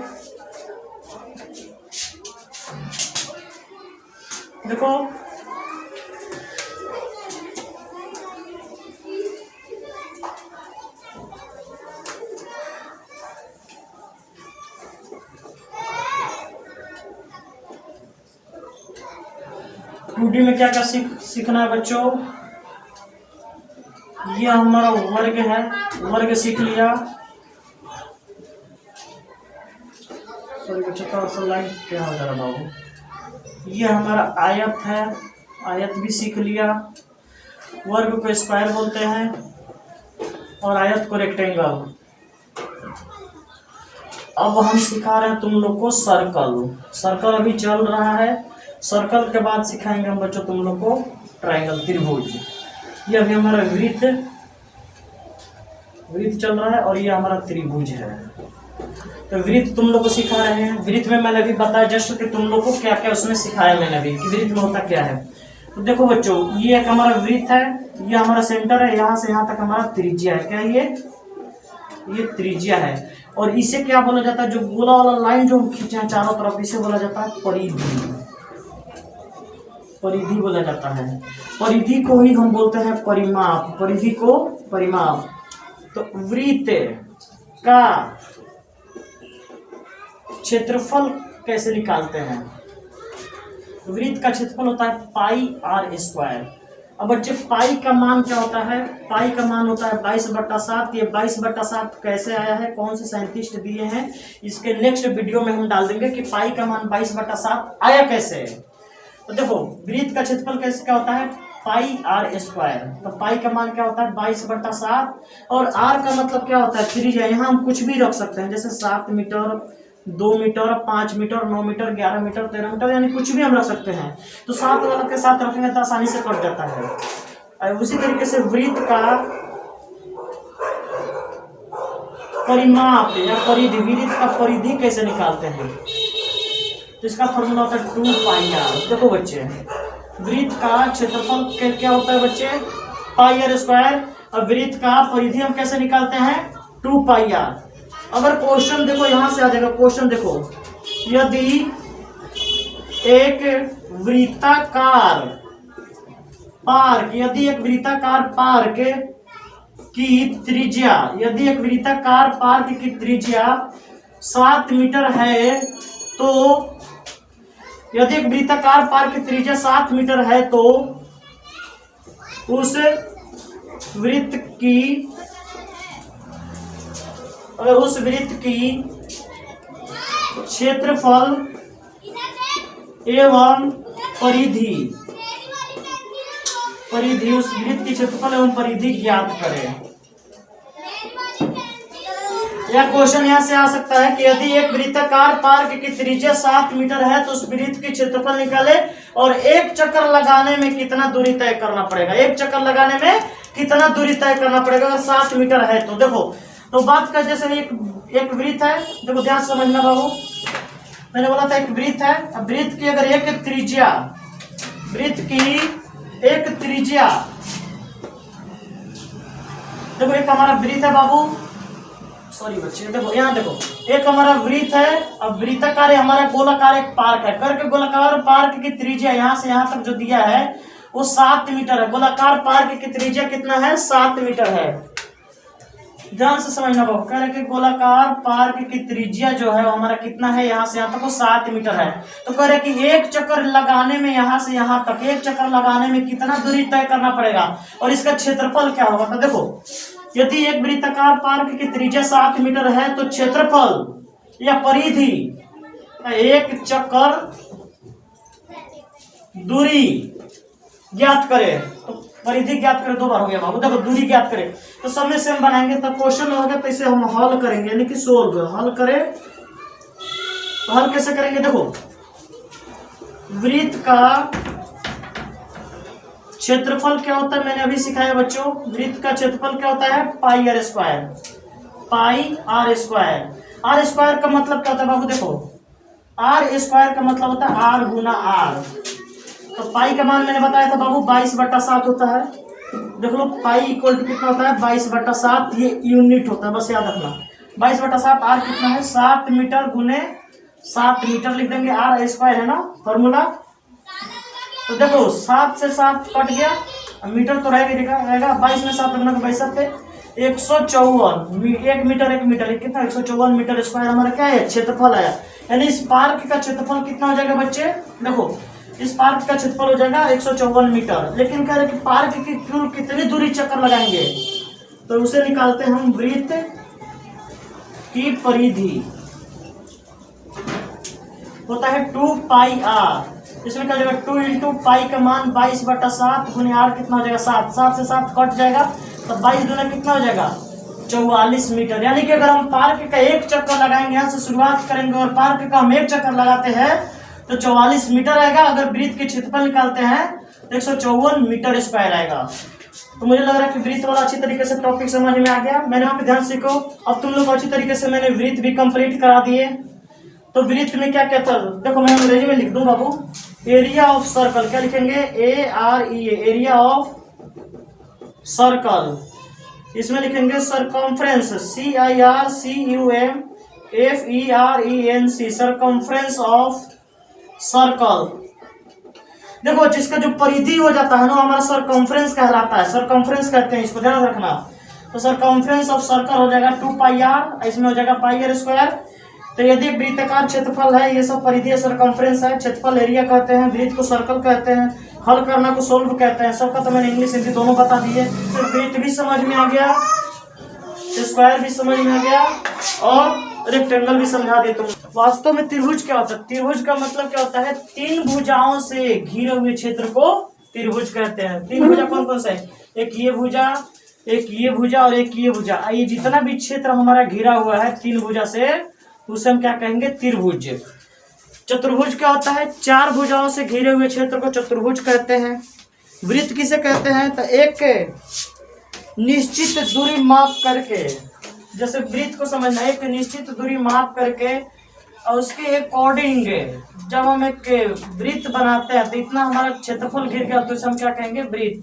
देखो, टूडी में क्या क्या सीखना है बच्चों, ये हमारा वर्ग है, वर्ग सीख लिया। सॉरी बच्चों, थोड़ा सा लाइट क्या हो जा रहा बाबू। ये हमारा आयत है, आयत भी सीख लिया। वर्ग को स्क्वायर बोलते हैं और आयत को रेक्टेंगल। अब हम सिखा रहे हैं तुम लोग को सर्कल। सर्कल अभी चल रहा है, सर्कल के बाद सिखाएंगे हम बच्चों तुम लोग को ट्रायंगल, त्रिभुज। ये अभी हमारा वृत्त चल रहा है और ये हमारा त्रिभुज है। तो वृत्त तुम लोग को सिखा रहे हैं। वृत्त में मैंने अभी बताया जस्ट कि तुम लोग को क्या क्या उसमें सिखाया मैंने अभी, कि वृत्त में होता क्या है। तो देखो बच्चों, ये एक हमारा वृत्त है, ये हमारा सेंटर है, यहाँ से यहाँ तक हमारा त्रिज्या है। क्या ये त्रिज्या है। और इसे क्या बोला जाता है, जो गोला वाला लाइन जो हम खींचे हैं चारों तरफ, इसे बोला जाता है परिधि। परिधि बोला जाता है। परिधि को ही हम बोलते हैं परिमाप। परिधि को परिमाप। तो वृत्त का क्षेत्रफल कैसे निकालते हैं? वृत्त का क्षेत्रफल होता है पाई आर स्क्वायर। अब बच्चे पाई का मान क्या होता है? पाई का मान होता है 22/7। ये 22/7 कैसे आया है, कौन से साइंटिस्ट दिए हैं, इसके नेक्स्ट वीडियो में हम डाल देंगे कि पाई का मान 22/7 आया कैसे। तो देखो, वृत्त का क्षेत्रफल कैसे क्या होता है, पाई आर स्क्वायर। तो पाई का मान क्या होता है 22/7, और आर का मतलब क्या होता है त्रिज्या। यहाँ हम कुछ भी रख सकते हैं, जैसे 7 metre, 2 metre, 5 metre, 9 metre, 11 metre, 13 metre, यानी कुछ भी हम रख सकते हैं। तो 7 वाला के साथ रखेंगे तो आसानी से कट जाता है। और उसी तरीके से वृत्त का परिमाप या परिधि, वृत्त का परिधि कैसे निकालते हैं? तो इसका फॉर्मूला होता है 2πr। देखो बच्चे, वृत्त का क्षेत्रफल क्या होता है बच्चे, पाई आर स्क्वायर, और वृत्त का परिधि हम कैसे निकालते हैं, 2πr। अगर क्वेश्चन देखो, यहां से आ जाएगा क्वेश्चन। देखो, यदि एक वृत्ताकार पार्क, यदि एक वृत्ताकार पार्क की त्रिज्या, यदि एक वृत्ताकार पार्क की त्रिज्या 7 मीटर है, तो यदि एक वृत्ताकार पार्क की त्रिज्या 7 मीटर है, तो उस वृत्त की, अगर उस वृत्त की क्षेत्रफल एवं परिधि, उस वृत्त की क्षेत्रफल एवं परिधि ज्ञात करें। या क्वेश्चन यहाँ से आ सकता है कि यदि एक वृत्ताकार पार्क की त्रिज्या 7 मीटर है, तो उस वृत्त की क्षेत्रफल निकाले, और एक चक्कर लगाने में कितना दूरी तय करना पड़ेगा। एक चक्कर लगाने में कितना दूरी तय करना पड़ेगा अगर 7 मीटर है तो। देखो, तो बात कर, जैसे एक वृत्त है, देखो ध्यान से समझना बाबू, मैंने बोला था एक वृत्त है। अब वृत्त की अगर एक त्रिज्या, वृत्त की एक त्रिज्या, देखो एक हमारा वृत्त है बाबू, सॉरी बच्चे, देखो यहाँ देखो, एक हमारा वृत्त है। अब वृत्ताकार हमारा गोलाकार एक पार्क है, करके गोलाकार पार्क की त्रिज्या यहाँ से यहाँ तक जो दिया है वो 7 मीटर है। गोलाकार पार्क की त्रिज्या कितना है, 7 मीटर है। ध्यान से समझना बाबू, कह रहे कि गोलाकार पार्क की त्रिज्या जो है वो हमारा कितना है, यहाँ से यहाँ तक वो 7 मीटर है। तो कह रहे कि एक चक्कर लगाने में, यहाँ से यहाँ तक एक चक्कर लगाने में कितना दूरी तय करना पड़ेगा, और इसका क्षेत्रफल क्या होगा। तो देखो, यदि एक वृत्ताकार पार्क की त्रिज्या 7 मीटर है, तो क्षेत्रफल या परिधि एक चक्कर दूरी ज्ञात करे। तो परिधि ज्ञात करें, 2 बार हो गया बाबू। देखो, दूरी ज्ञात करें तो सब में सेम बनाएंगे, तो क्वेश्चन होगा तो इसे हम हल करेंगे, यानी कि सोल्व हल करें। तो हल कैसे करेंगे, देखो, वृत्त का क्षेत्रफल क्या होता है, मैंने अभी सिखाया बच्चों। वृत्त का क्षेत्रफल क्या होता है, pi r square. Pi r square, r square का मतलब क्या होता है बाबू, देखो आर स्क्वायर का मतलब होता है आर गुना आर। तो पाई का मान मैंने बताया था बाबू 22/7 होता है। देख लो, पाई इक्वल टू कितना होता है, 22/7। ये यूनिट होता है, बस याद रखना। 22/7 आर कितना है, 7 मीटर गुने 7 मीटर लिख देंगे, आर स्क्वायर है ना फॉर्मूला। तो देखो, 7 से 7 कट गया, मीटर तो रहेगा। 22 में 7 लगना, 22 154। 1 मीटर 1 मीटर कितना, 154 मीटर स्क्वायर हमारा क्या है, क्षेत्रफल आया। यानी इस पार्क का क्षेत्रफल कितना हो जाएगा बच्चे, देखो इस पार्क का क्षेत्रफल हो जाएगा 154 मीटर। लेकिन कह रहे कि पार्क की कुल कितनी दूरी चक्कर लगाएंगे, तो उसे निकालते हैं हम। वृत्त की परिधि होता है 2πr। इसमें क्या हो जाएगा, 2 इंटू पाई का मान 22/7 गुने आर कितना हो जाएगा, 7। 7 से 7 कट जाएगा, तो 22 दूना कितना हो जाएगा, 44 मीटर। यानी कि अगर हम पार्क का एक चक्कर लगाएंगे, यहाँ से शुरुआत करेंगे और पार्क का हम एक चक्कर लगाते हैं तो 44 मीटर आएगा। अगर वृत्त के क्षेत्रफल निकालते हैं तो 154 मीटर स्क्वायर आएगा। तो मुझे लग रहा है कि वृत्त वाला अच्छी तरीके से टॉपिक समझ में आ गया। मैंने वहाँ पे ध्यान सीखो। अब तुम लोग अच्छी तरीके से मैंने वृत्त भी कंप्लीट करा दिए। तो वृत्त में क्या कहता है, देखो मैं अंग्रेजी में लिख दूं बाबू, एरिया ऑफ सर्कल, क्या लिखेंगे, ARE, एरिया ऑफ सर्कल। इसमें लिखेंगे circumference, CIRCUMFERENC, circumference of circle. देखो जिसका जो परिधि हो जाता है ना हमारा सरकमफ्रेंस कहलाता है, सरकमफ्रेंस कहते हैं इसको, ध्यान रखना। तो सरकमफ्रेंस ऑफ सर्कल हो जाएगा 2πr, इसमें हो जाएगा πr²। तो यदि वृत्ताकार क्षेत्रफल है, ये सब परिधि सरकमफ्रेंस है, क्षेत्रफल एरिया कहते हैं, वृत्त को सर्कल कहते हैं, हल करना को सोल्व कहते हैं। सबका तो मैंने इंग्लिश हिंदी दोनों बता दिए। सिर्फ वृत्त भी समझ में आ गया, स्क्वायर भी समझ में आ गया और रेक्टेंगल भी समझा दिए तुम। वास्तव में त्रिभुज क्या होता है, त्रिभुज का मतलब क्या होता है, तीन भुजाओं से घिरे हुए क्षेत्र को त्रिभुज कहते हैं। तीन भुजा कौन कौन सा है, एक ये भुजा, एक ये भुजा और एक ये भुजा। ये जितना भी क्षेत्र हमारा घिरा हुआ है तीन भुजा से, उसे हम क्या कहेंगे, त्रिभुज। चतुर्भुज क्या होता है, चार भुजाओं से घिरे हुए क्षेत्र को चतुर्भुज कहते हैं। वृत्त किसे कहते हैं, तो एक निश्चित दूरी माप करके, जैसे वृत्त को समझना, एक निश्चित दूरी माप करके और उसके अकॉर्डिंग जब हम एक वृत्त बनाते हैं तो इतना हमारा क्षेत्रफल घिर गया तो इसे हम क्या कहेंगे, वृत्त।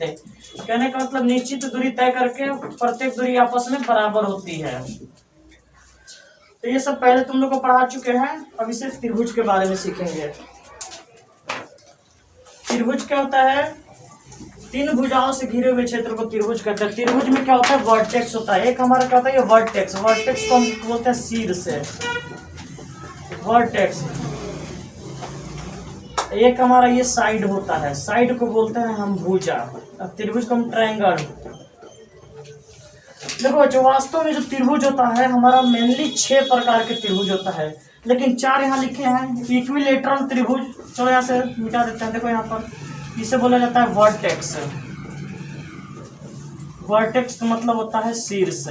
कहने का मतलब निश्चित दूरी तय करके प्रत्येक दूरी आपस में बराबर होती है। तो ये सब पहले तुम लोग को पढ़ा चुके हैं, अभी सिर्फ त्रिभुज के बारे में सीखेंगे। त्रिभुज क्या होता है, तीन भुजाओं से घिरे हुए क्षेत्र को त्रिभुज कहते हैं। त्रिभुज में क्या होता है, वर्टेक्स होता है। एक हमारा क्या होता है, ये वर्टेक्स, वर्टेक्स को हम बोलते हैं शीर्ष, वर्टेक्स। एक हमारा ये साइड होता है, साइड को बोलते हैं हम भुजा। अब त्रिभुज को हम ट्रायंगल। देखो जो वास्तव में जो त्रिभुज होता है हमारा मेनली 6 प्रकार के त्रिभुज होता है, लेकिन 4 यहाँ लिखे हैं। इक्विलेटरल त्रिभुज, चलो यहाँ से मिटा देते हैं। देखो यहाँ पर इसे बोला जाता है वर्टेक्स। वर्टेक्स का मतलब होता है शीर्ष,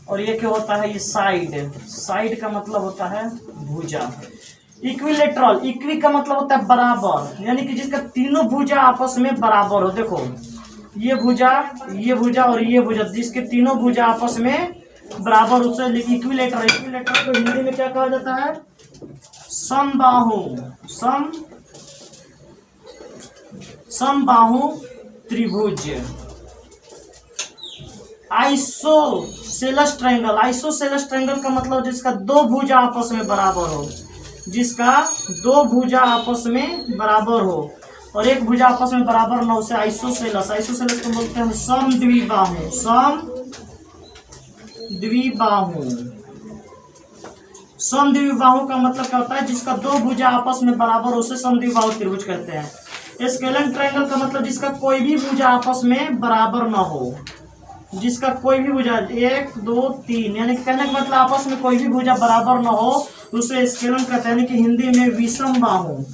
और ये क्या होता है, ये साइड। साइड का मतलब होता है भुजा। इक्विलेटरल, इक्वी का मतलब होता है बराबर, यानी कि जिसका तीनों भुजा आपस में बराबर हो। देखो ये भुजा और ये भुजा, जिसके तीनों भुजा आपस में बराबर, उसे इक्विलेटरल। इक्विलेटरल को हिंदी में क्या कहा जाता है, समबाहु, समबाहु त्रिभुज। आइसोसेलेस ट्रायंगल, आइसोसेलेस ट्रायंगल का मतलब जिसका दो भुजा आपस में बराबर हो, जिसका दो भुजा आपस में बराबर हो और एक भुजा आपस में बराबर न हो, उसे आइसोसेलेस। आइसोसेलेस को बोलते हैं समद्विबाहु, समद्विबाहु। समद्विबाहु का मतलब क्या होता है, जिसका दो भुजा आपस में बराबर हो, उसे समद्विबाहु त्रिभुज कहते हैं। स्केलन ट्रायंगल का मतलब जिसका कोई भी भुजा आपस में बराबर न हो, जिसका कोई भी भुजा 1 2 3, यानी कहने का मतलब आपस में कोई भी भुजा बराबर न हो, उसे स्केलन कहते हैं। कि हिंदी में विषम बाहु,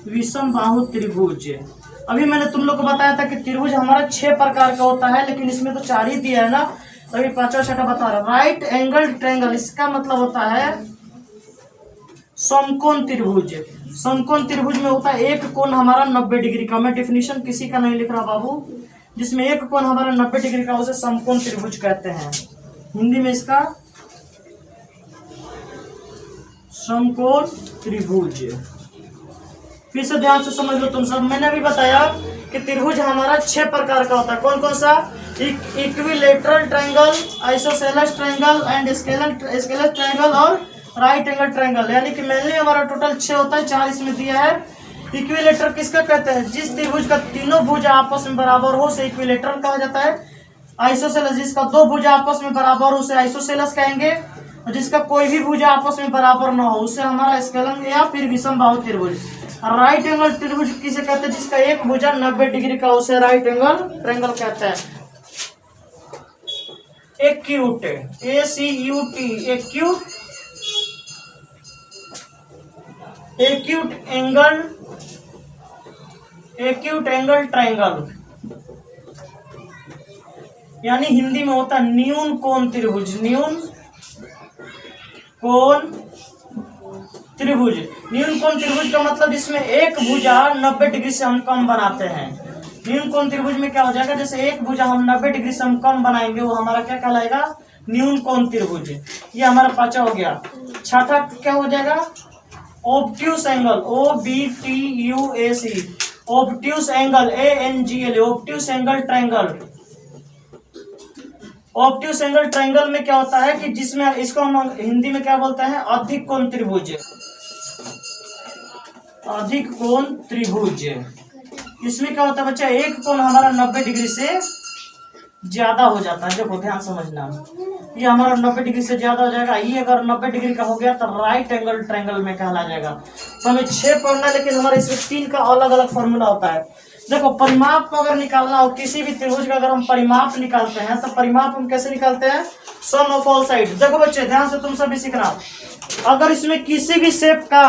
विषम बाहु त्रिभुज। अभी मैंने तुम लोग को बताया था कि त्रिभुज हमारा 6 प्रकार का होता है, लेकिन इसमें तो 4 ही दिया है ना, तो अभी 5वां 6वां बता रहा। राइट एंगल ट्रायंगल, इसका मतलब होता है समकोण त्रिभुज। समकोण त्रिभुज में होता है एक कोण हमारा 90 डिग्री का। मैं डेफिनेशन किसी का नहीं लिख रहा बाबू, जिसमें एक कोण हमारा 90 डिग्री का, उसे समकोण त्रिभुज कहते हैं। हिंदी में इसका समकोण त्रिभुज। फिर से ध्यान से समझ लो तुम सब। मैंने अभी बताया कि त्रिभुज हमारा 6 प्रकार का होता है। कौन कौन सा, equilateral triangle, isosceles triangle and scalene triangle और राइट एंगल ट्रायंगल। यानी कि मेनली हमारा टोटल 6 होता है, 4 इसमें दिया है। इक्विलेटर किसका कहते हैं, जिस त्रिभुज का तीनों भुजा आपस में बराबर हो उसे इक्विलेटरल कहा जाता है। आइसोसेलेस, जिसका दो भुजा आपस में बराबर हो उसे आइसोसेलेस कहेंगे, और जिसका कोई भी भुजा आपस में बराबर न हो उसे हमारा स्केलन या फिर विषम बाहु त्रिभुज। राइट एंगल त्रिभुज किसे कहते हैं, जिसका एक भुजा 90 डिग्री का, उसे राइट एंगल ट्रायंगल कहते हैं। Acute, ACUT, acute angle triangle, यानी हिंदी में होता है न्यून कोण त्रिभुज। न्यून कोण त्रिभुज, न्यून कोण त्रिभुज का मतलब जिसमें एक भुजा 90 डिग्री से हम कम बनाते हैं। न्यून कोण त्रिभुज में क्या हो जाएगा, जैसे एक भुजा हम 90 डिग्री से हम कम बनाएंगे वो हमारा क्या कहलाएगा, न्यून कोण त्रिभुज। ये हमारा पांचवा हो गया। छठा क्या हो जाएगा, obtuse angle, OBTUAC, obtuse angle, ANGL, obtuse angle triangle. Obtuse angle triangle में क्या होता है कि जिसमें इसको हम हिंदी में क्या बोलते हैं, अधिक कोण त्रिभुज, अधिक कोण त्रिभुज। इसमें क्या होता है बच्चा, एक कोण हमारा 90 डिग्री से ज्यादा हो जाता है। देखो ध्यान समझना, ये हमारा 90 डिग्री से ज्यादा हो जाएगा। ये अगर 90 डिग्री का हो गया तो राइट एंगल ट्रायंगल में कहला जाएगा। तो हमें 6 पढ़ना, लेकिन हमारे इसमें 3 का अलग अलग फॉर्मूला होता है। देखो परिमाप को अगर निकालना हो किसी भी त्रिभुज का, अगर हम परिमाप निकालते हैं तो परिमाप हम कैसे निकालते हैं, सम ऑफ ऑल साइड। देखो बच्चे ध्यान से तुम सभी सीखना, अगर इसमें किसी भी शेप का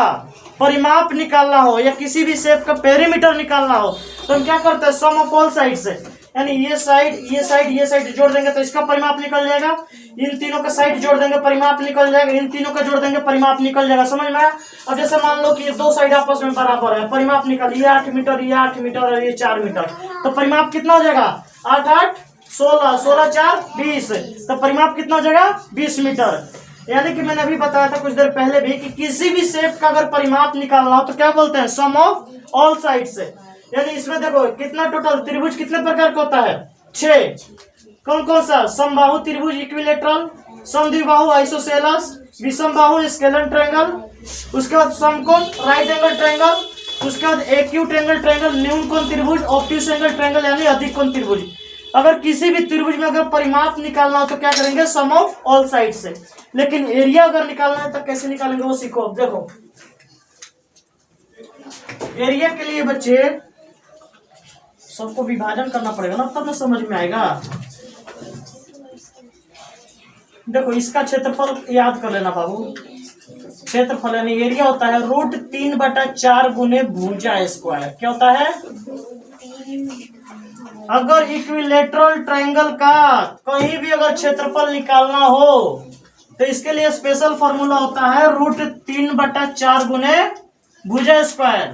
परिमाप निकालना हो या किसी भी शेप का पेरीमीटर निकालना हो तो हम क्या करते हैं, सम ऑफ ऑल साइड से, यानी ये साइड ये साइड ये साइड जोड़ देंगे तो इसका परिमाप निकल जाएगा। इन तीनों का साइड जोड़ देंगे परिमाप निकल जाएगा, इन तीनों का जोड़ देंगे परिमाप निकल जाएगा। समझ में आया। अब जैसे मान लो कि ये दो साइड आपस में बराबर है, परिमाप निकल, ये 8 मीटर, ये 8 मीटर और ये 4 मीटर, तो परिमाप कितना हो जाएगा, 8 8 16, 16 4 20, तो परिमाप कितना हो जाएगा, 20 मीटर। यानी कि मैंने अभी बताया था कुछ देर पहले भी कि किसी भी शेप का अगर परिमाप निकालना हो तो क्या बोलते हैं, सम ऑफ ऑल साइड से। यानी इसमें देखो कितना टोटल त्रिभुज कितने प्रकार का होता है, 6। कौन कौन सा, समबाहु त्रिभुज इक्विलेटरल, समद्विबाहु आइसोसेलस, विषमबाहु स्केलर ट्रायंगल, उसके बाद समकोण राइट एंगल ट्रायंगल, उसके बाद एक्यूट एंगल ट्रायंगल, न्यून कोण त्रिभुज, ऑब्ट्यूस एंगल ट्रायंगल यानी अधिक कोण त्रिभुज। अगर किसी भी त्रिभुज में अगर परिमाप निकालना हो तो क्या करेंगे, सम ऑफ ऑल साइड से। लेकिन एरिया अगर निकालना है तो कैसे निकालेंगे वो सीखो। अब देखो एरिया के लिए बच्चे सबको विभाजन करना पड़ेगा ना, तब ना समझ में आएगा। देखो इसका क्षेत्रफल याद कर लेना बाबू, क्षेत्रफल यानी एरिया होता है √3/4 गुने भुजा स्क्वायर। क्या होता है, अगर इक्विलेटरल ट्रायंगल का कहीं भी अगर क्षेत्रफल निकालना हो तो इसके लिए स्पेशल फॉर्मूला होता है √3/4 गुने भुजा स्क्वायर।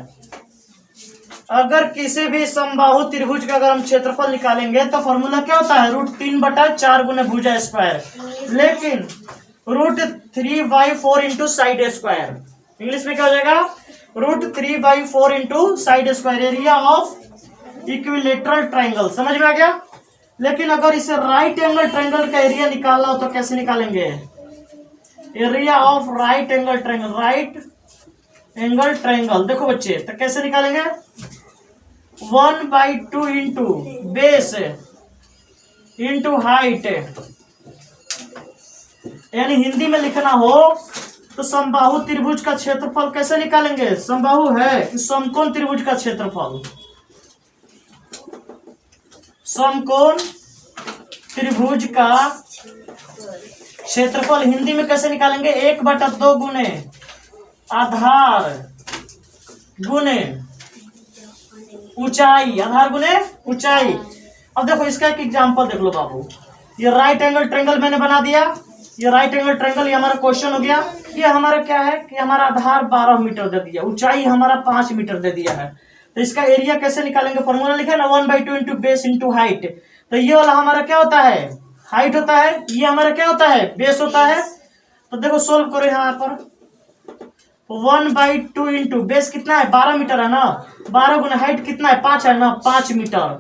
अगर किसी भी समबाहु त्रिभुज का अगर हम क्षेत्रफल निकालेंगे तो फॉर्मूला क्या होता है, √3/4 गुने भुजा स्क्वायर, लेकिन √3/4 इंटू साइड स्क्वायर। इंग्लिश में क्या हो जाएगा, √3/4 into side square, area of equilateral triangle. समझ में आ गया। लेकिन अगर इसे राइट एंगल ट्रायंगल का एरिया निकालना हो तो कैसे निकालेंगे, area of right angle triangle, right angle triangle. देखो बच्चे तो कैसे निकालेंगे, 1/2 इंटू बेस इंटू हाइट। यानी हिंदी में लिखना हो तो समबाहु त्रिभुज का क्षेत्रफल कैसे निकालेंगे, समबाहु है समकोण त्रिभुज का क्षेत्रफल, समकोण त्रिभुज का क्षेत्रफल हिंदी में कैसे निकालेंगे, 1/2 गुने आधार गुने ऊंचाई, आधार गुने ऊंचाई। अब देखो इसका एक एग्जांपल देख लो बाबू, ये राइट एंगल ट्रायंगल मैंने बना दिया, ये राइट एंगल ट्रायंगल, ये हमारा क्वेश्चन हो गया। ये हमारा क्या है कि हमारा आधार 12 मीटर दे दिया, ऊंचाई हमारा 5 मीटर दे दिया है। तो इसका एरिया कैसे निकालेंगे, फॉर्मूला लिखा है ना 1/2 इंटू बेस इंटू हाइट। तो ये वाला हमारा क्या होता है, हाइट होता है, ये हमारा क्या होता है, बेस होता है। तो देखो सोल्व करो यहाँ पर, 1/2 इंटू बेस कितना है, 12 मीटर है ना, 12 गुना हाइट कितना है, 5 है ना, 5 मीटर।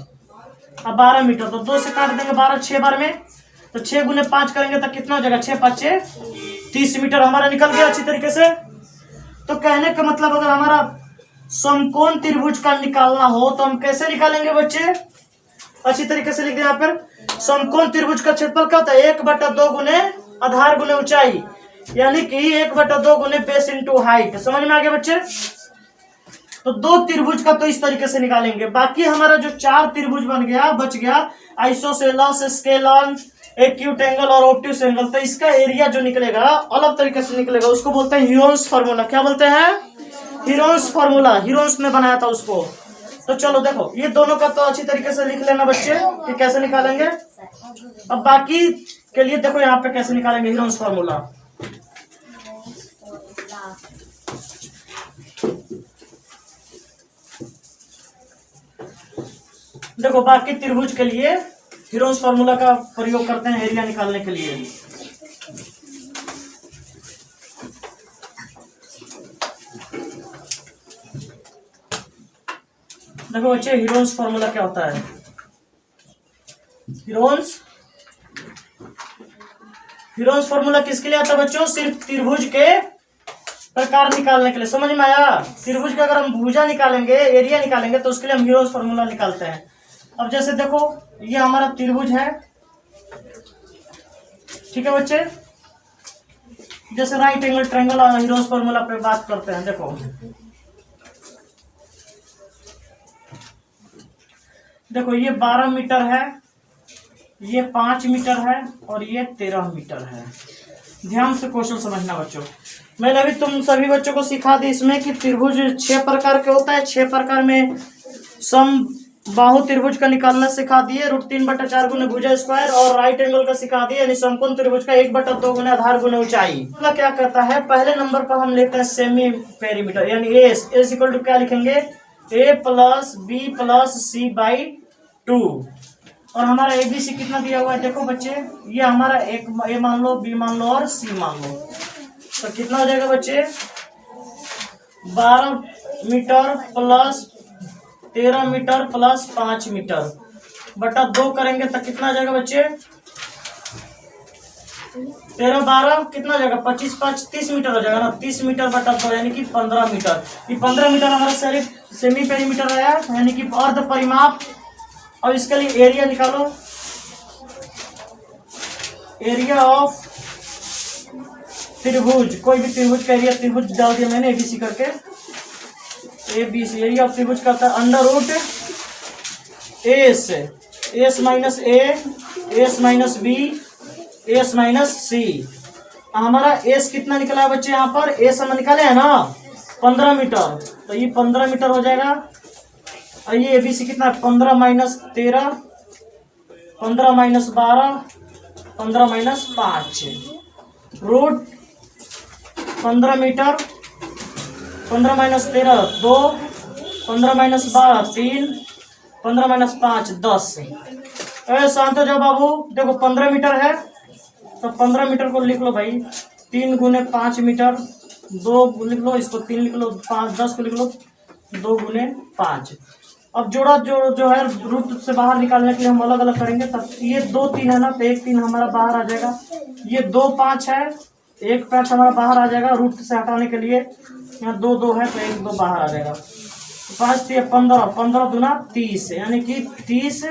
अब 12 मीटर तो 2 से काट देंगे 12, 6 बार में, तो 6 गुने 5 करेंगे तो कितना हो जाएगा, 6 5 30 मीटर हमारा निकल गया अच्छी तरीके से। तो कहने का मतलब अगर हमारा समकोण त्रिभुज का निकालना हो तो हम कैसे निकालेंगे बच्चे, अच्छी तरीके से लिख दें यहाँ पर, समकोण त्रिभुज का क्षेत्रफल क्या होता है, 1/2 गुने आधार गुने ऊंचाई, यानी कि 1/2 गुने बेस इंटू हाइट। समझ में आ गया बच्चे। तो 2 त्रिभुज का तो इस तरीके से निकालेंगे, बाकी हमारा जो 4 त्रिभुज बन गया बच गया, आइसोसेलस, स्केलर, एक्यूट एंगल और ऑब्ट्यूस एंगल। तो इसका एरिया जो निकलेगा अलग तरीके से निकलेगा, उसको बोलते हैं हीरोन्स फार्मूला। क्या बोलते हैं, हीरोन्स फार्मूला, हीरोन्स ने बनाया था उसको। तो चलो देखो ये दोनों का तो अच्छी तरीके से लिख लेना बच्चे कि कैसे निकालेंगे। अब बाकी के लिए देखो यहाँ पे कैसे निकालेंगे हीरोन्स फार्मूला। देखो बाकी त्रिभुज के लिए हीरोज फॉर्मूला का प्रयोग करते हैं एरिया निकालने के लिए। देखो बच्चे हीरोज फॉर्मूला क्या होता है। हीरोज फॉर्मूला किसके लिए आता है बच्चों? सिर्फ त्रिभुज के प्रकार निकालने के लिए। समझ में आया? त्रिभुज का अगर हम भुजा निकालेंगे, एरिया निकालेंगे, तो उसके लिए हम हीरोज फॉर्मूला निकालते हैं। अब जैसे देखो ये हमारा त्रिभुज है, ठीक है बच्चे। जैसे राइट एंगल ट्रायंगल और हीरोज फॉर्मूला पे बात करते हैं। देखो ये 12 मीटर है, ये 5 मीटर है और ये 13 मीटर है। ध्यान से क्वेश्चन समझना बच्चों। मैंने अभी तुम सभी बच्चों को सिखा दी इसमें कि त्रिभुज 6 प्रकार के होता है। 6 प्रकार में सम बाहु त्रिभुज का निकालना सिखा दिए, √3/4 गुने भुजा स्क्वायर, और राइट एंगल का सिखा दिए, यानी समकोण त्रिभुज का 1/2 गुने आधार गुने ऊंचाई। मतलब क्या कहता है, पहले नंबर पर हम लेते हैं सेमी पेरीमीटर, यानी एस इक्वल टू क्या लिखेंगे, a + b + c/2। और हमारा ABC कितना दिया हुआ है देखो बच्चे, ये हमारा एक A मान लो, B मान लो और C मान लो। तो कितना हो जाएगा बच्चे, 12 मीटर + 13 मीटर + 5 मीटर बटा 2 करेंगे तो कितना आ जाएगा बच्चे, 13 12 कितना हो जाएगा, 25 5 30 मीटर हो जाएगा ना। 30 मीटर बटा 2 यानी कि 15 मीटर। ये 15 मीटर हमारा सेमी पेरीमीटर आया, यानी कि अर्ध परिमाप। और इसके लिए एरिया निकालो, एरिया ऑफ त्रिभुज, कोई भी त्रिभुज का एरिया, त्रिभुज डाल दिया मैंने ABC करके, ABC एरिया ऑफ त्रिभुज का होता है √A S - B S - C। हमारा S कितना निकला है बच्चे, यहाँ पर S हम निकाले है ना 15 मीटर, तो ये 15 मीटर हो जाएगा। और ये ABC कितना है, 15 - 13 15 - 12 15 - 5 रूट 15 मीटर, 15 - 13 2, 15 - 12 3, 15 - 5 10। शांत हो जाओ बाबू। देखो 15 मीटर है तो 15 मीटर को लिख लो भाई, 3 × 5 मीटर, 2 लिख लो, इसको 3 लिख लो, 5 10 को लिख लो, 2 × 5। अब जोड़ा जो है रूट से बाहर निकालने के लिए हम अलग अलग करेंगे। तब ये 2 3 है ना, तो 1 3 हमारा बाहर आ जाएगा। ये 2 5 है, 1 5 हमारा बाहर आ जाएगा रूट से हटाने के लिए। यहाँ 2 2 है तो 1 2 बाहर आ जाएगा। 5 3 15, 15 दूना 30, यानी कि 30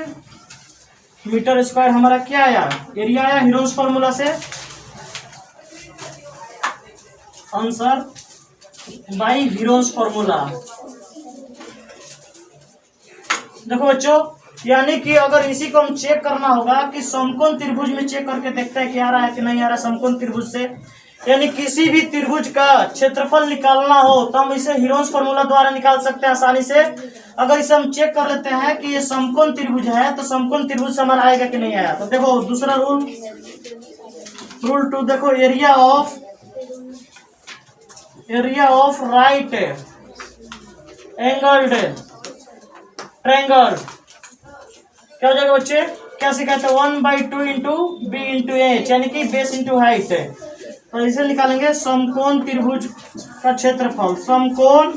मीटर स्क्वायर हमारा क्या आया, एरिया आया हीरोज फॉर्मूला से। Answer by heroes formula. देखो बच्चों, यानी कि अगर इसी को हम चेक करना होगा कि समकोण त्रिभुज में चेक करके देखते हैं कि आ रहा है कि नहीं आ रहा समकोण त्रिभुज से, यानी किसी भी त्रिभुज का क्षेत्रफल निकालना हो तो हम इसे हीरोज फॉर्मूला द्वारा निकाल सकते हैं आसानी से। अगर इसे हम चेक कर लेते हैं कि ये समकोण त्रिभुज है तो समकोण त्रिभुज से हमारा आएगा कि नहीं आया। तो देखो दूसरा रूल 2, देखो area of right angled triangle क्या हो जाएगा बच्चे, क्या सिखाते हैं, 1/2 × B × H, यानी कि बेस इंटू हाइट। तो इसे निकालेंगे समकोण त्रिभुज का क्षेत्रफल। समकोण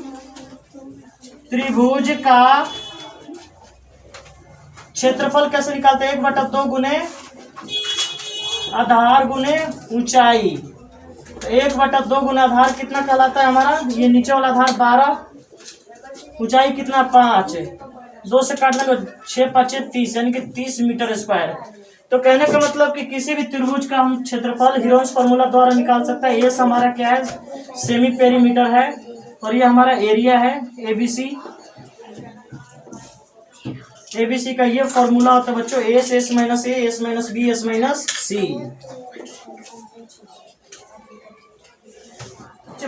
त्रिभुज का क्षेत्रफल कैसे निकालते हैं, 1/2 गुने आधार गुने ऊंचाई। तो 1/2 गुना आधार कितना कहलाता है हमारा, ये नीचे वाला आधार 12, ऊंचाई कितना 5, 2 से काटने को 6 5 30, यानी कि 30 मीटर स्क्वायर। तो कहने का मतलब कि किसी भी त्रिभुज का हम क्षेत्रफल हीरोज फॉर्मूला द्वारा निकाल सकते हैं। ये हमारा क्या है, सेमी पेरीमीटर है, और ये हमारा एरिया है ABC का ये फॉर्मूला होता है बच्चों, S - A S - B S - C।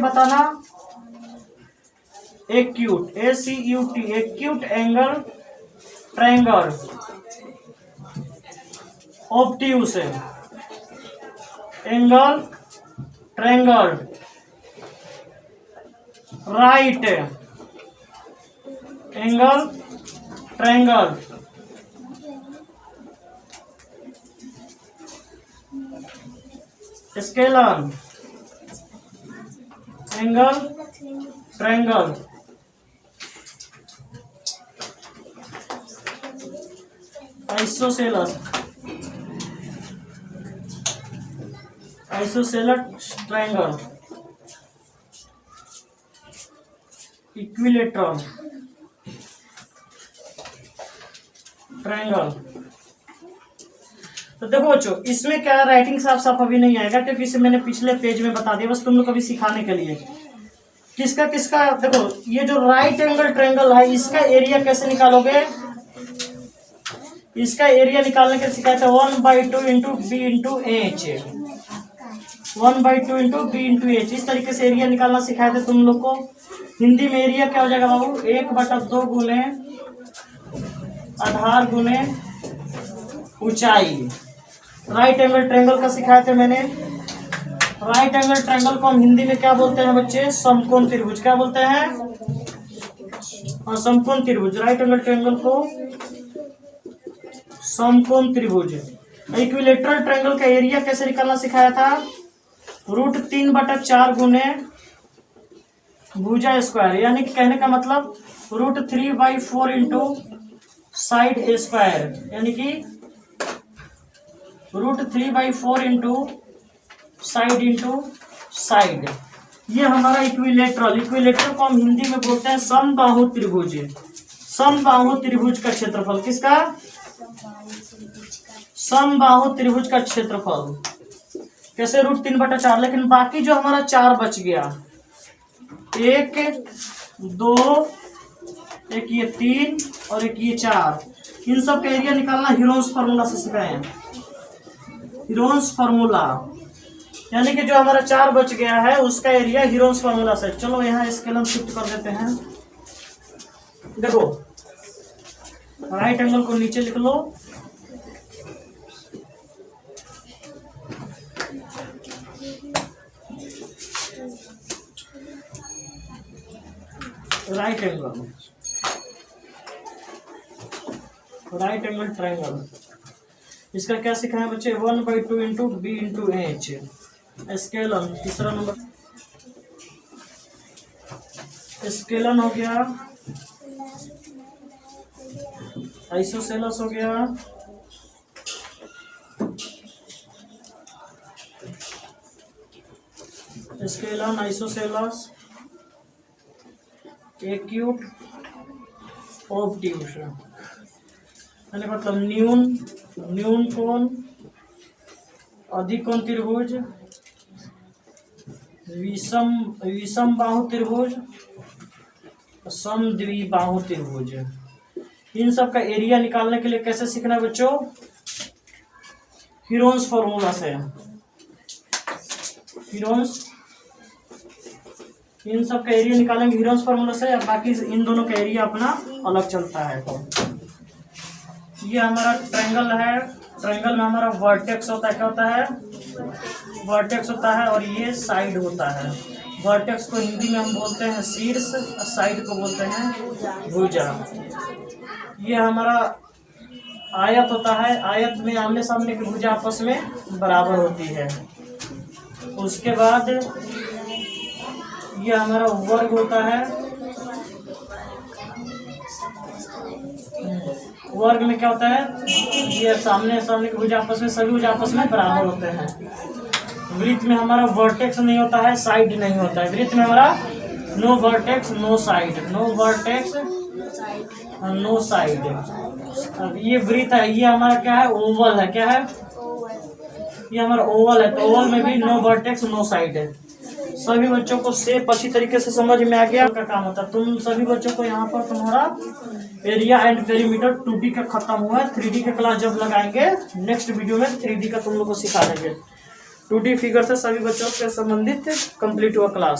बताना acute ACUT acute angle triangle, obtuse angle triangle, right angle triangle, scalene, angle, triangle, isosceles, isosceles triangle, equilateral triangle. तो देखो बच्चों, इसमें क्या राइटिंग साफ साफ अभी नहीं आएगा क्योंकि इसे मैंने पिछले पेज में बता दिया, बस तुम लोग को भी सिखाने के लिए। किसका किसका देखो, ये जो राइट एंगल ट्रायंगल है इसका एरिया कैसे निकालोगे, इसका एरिया निकालने के सिखाया था 1/2 into B into H, 1/2 into B into H. इस तरीके से एरिया निकालना सिखाए थे तुम लोग को। हिंदी में एरिया क्या हो जाएगा बाबू, 1/2 गुने आधार गुने ऊंचाई। राइट एंगल ट्रायंगल का सिखाए थे मैंने। राइट एंगल ट्रायंगल को हम हिंदी में क्या बोलते हैं बच्चे, समकोण त्रिभुज। क्या बोलते हैं, हाँ समकोण त्रिभुज। राइट एंगल ट्रायंगल को समकोण त्रिभुज। इक्विलेटरल ट्रायंगल का एरिया कैसे निकालना सिखाया था, √3/4 गुने भुजा स्क्वायर, यानी कि कहने का मतलब √3/4 इंटू साइड स्क्वायर, यानी कि √3/4 इंटू साइड। ये हमारा इक्विलेटरल। इक्विलेटरल को हम हिंदी में बोलते हैं समबाहु त्रिभुज। समबाहु त्रिभुज का क्षेत्रफल, किसका, समबाहु त्रिभुज का क्षेत्रफल कैसे, √3/4। लेकिन बाकी जो हमारा 4 बच गया, 1, 2, एक ये 3 और एक ये 4, इन सब का एरिया निकालना हीरोन्स फार्मूला से सिखाए हैं। हीरोन्स फार्मूला यानी कि जो हमारा 4 बच गया है उसका एरिया हीरोन्स फार्मूला से। चलो यहाँ स्केलन शिफ्ट कर देते हैं। देखो राइट एंगल को नीचे लिख लो, राइट एंगल ट्रायंगल। इसका क्या सिखाया है बच्चे, 1/2 into B into H. Scalene तीसरा नंबर, स्केलन हो गया, आइसोसेलस हो गया, स्केलन आइसोसेलस, एक्यूट ऑब्ट्यूस, यानी मतलब न्यून कोण, अधिकोण त्रिभुज, विषम बाहु त्रिभुज, समद्विबाहु त्रिभुज। इन सब का एरिया निकालने के लिए कैसे सीखना है बच्चों, हीरोन्स फॉर्मूला से। हीरोन्स, इन सब का एरिया निकालेंगे हीरोन्स फार्मूला से, बाकी इन दोनों का एरिया अपना अलग चलता है। तो ये हमारा ट्रायंगल है। ट्रायंगल में हमारा वर्टेक्स होता है, क्या होता है, वर्टेक्स होता है, और ये साइड होता है। वर्टेक्स को हिंदी में हम बोलते हैं शीर्ष, साइड को बोलते हैं भुजा। ये हमारा आयत होता है। आयत में आमने सामने की भुजा आपस में बराबर होती है। उसके बाद ये हमारा वर्ग होता है। वर्ग में क्या होता है, ये सामने सामने की भुजा आपस में, सभी भुजा आपस में बराबर होते हैं। वृत्त में हमारा वर्टेक्स नहीं होता है, साइड नहीं होता है। वृत्त में हमारा no vertex no side, no vertex no side. अब ये वृत्त है, ये हमारा क्या है, ओवल है। क्या है, ये हमारा ओवल है। तो ओवल में भी नो वर्टेक्स नो साइड है। सभी बच्चों को शेप अच्छी तरीके से समझ में आ गया का काम होता है। तुम सभी बच्चों को यहाँ पर तुम्हारा एरिया एंड पेरीमीटर 2D का खत्म हुआ है। 3D का क्लास जब लगाएंगे नेक्स्ट वीडियो में 3D का तुम लोग को सिखा देंगे। 2D फिगर से सभी बच्चों से संबंधित कंप्लीट हुआ क्लास।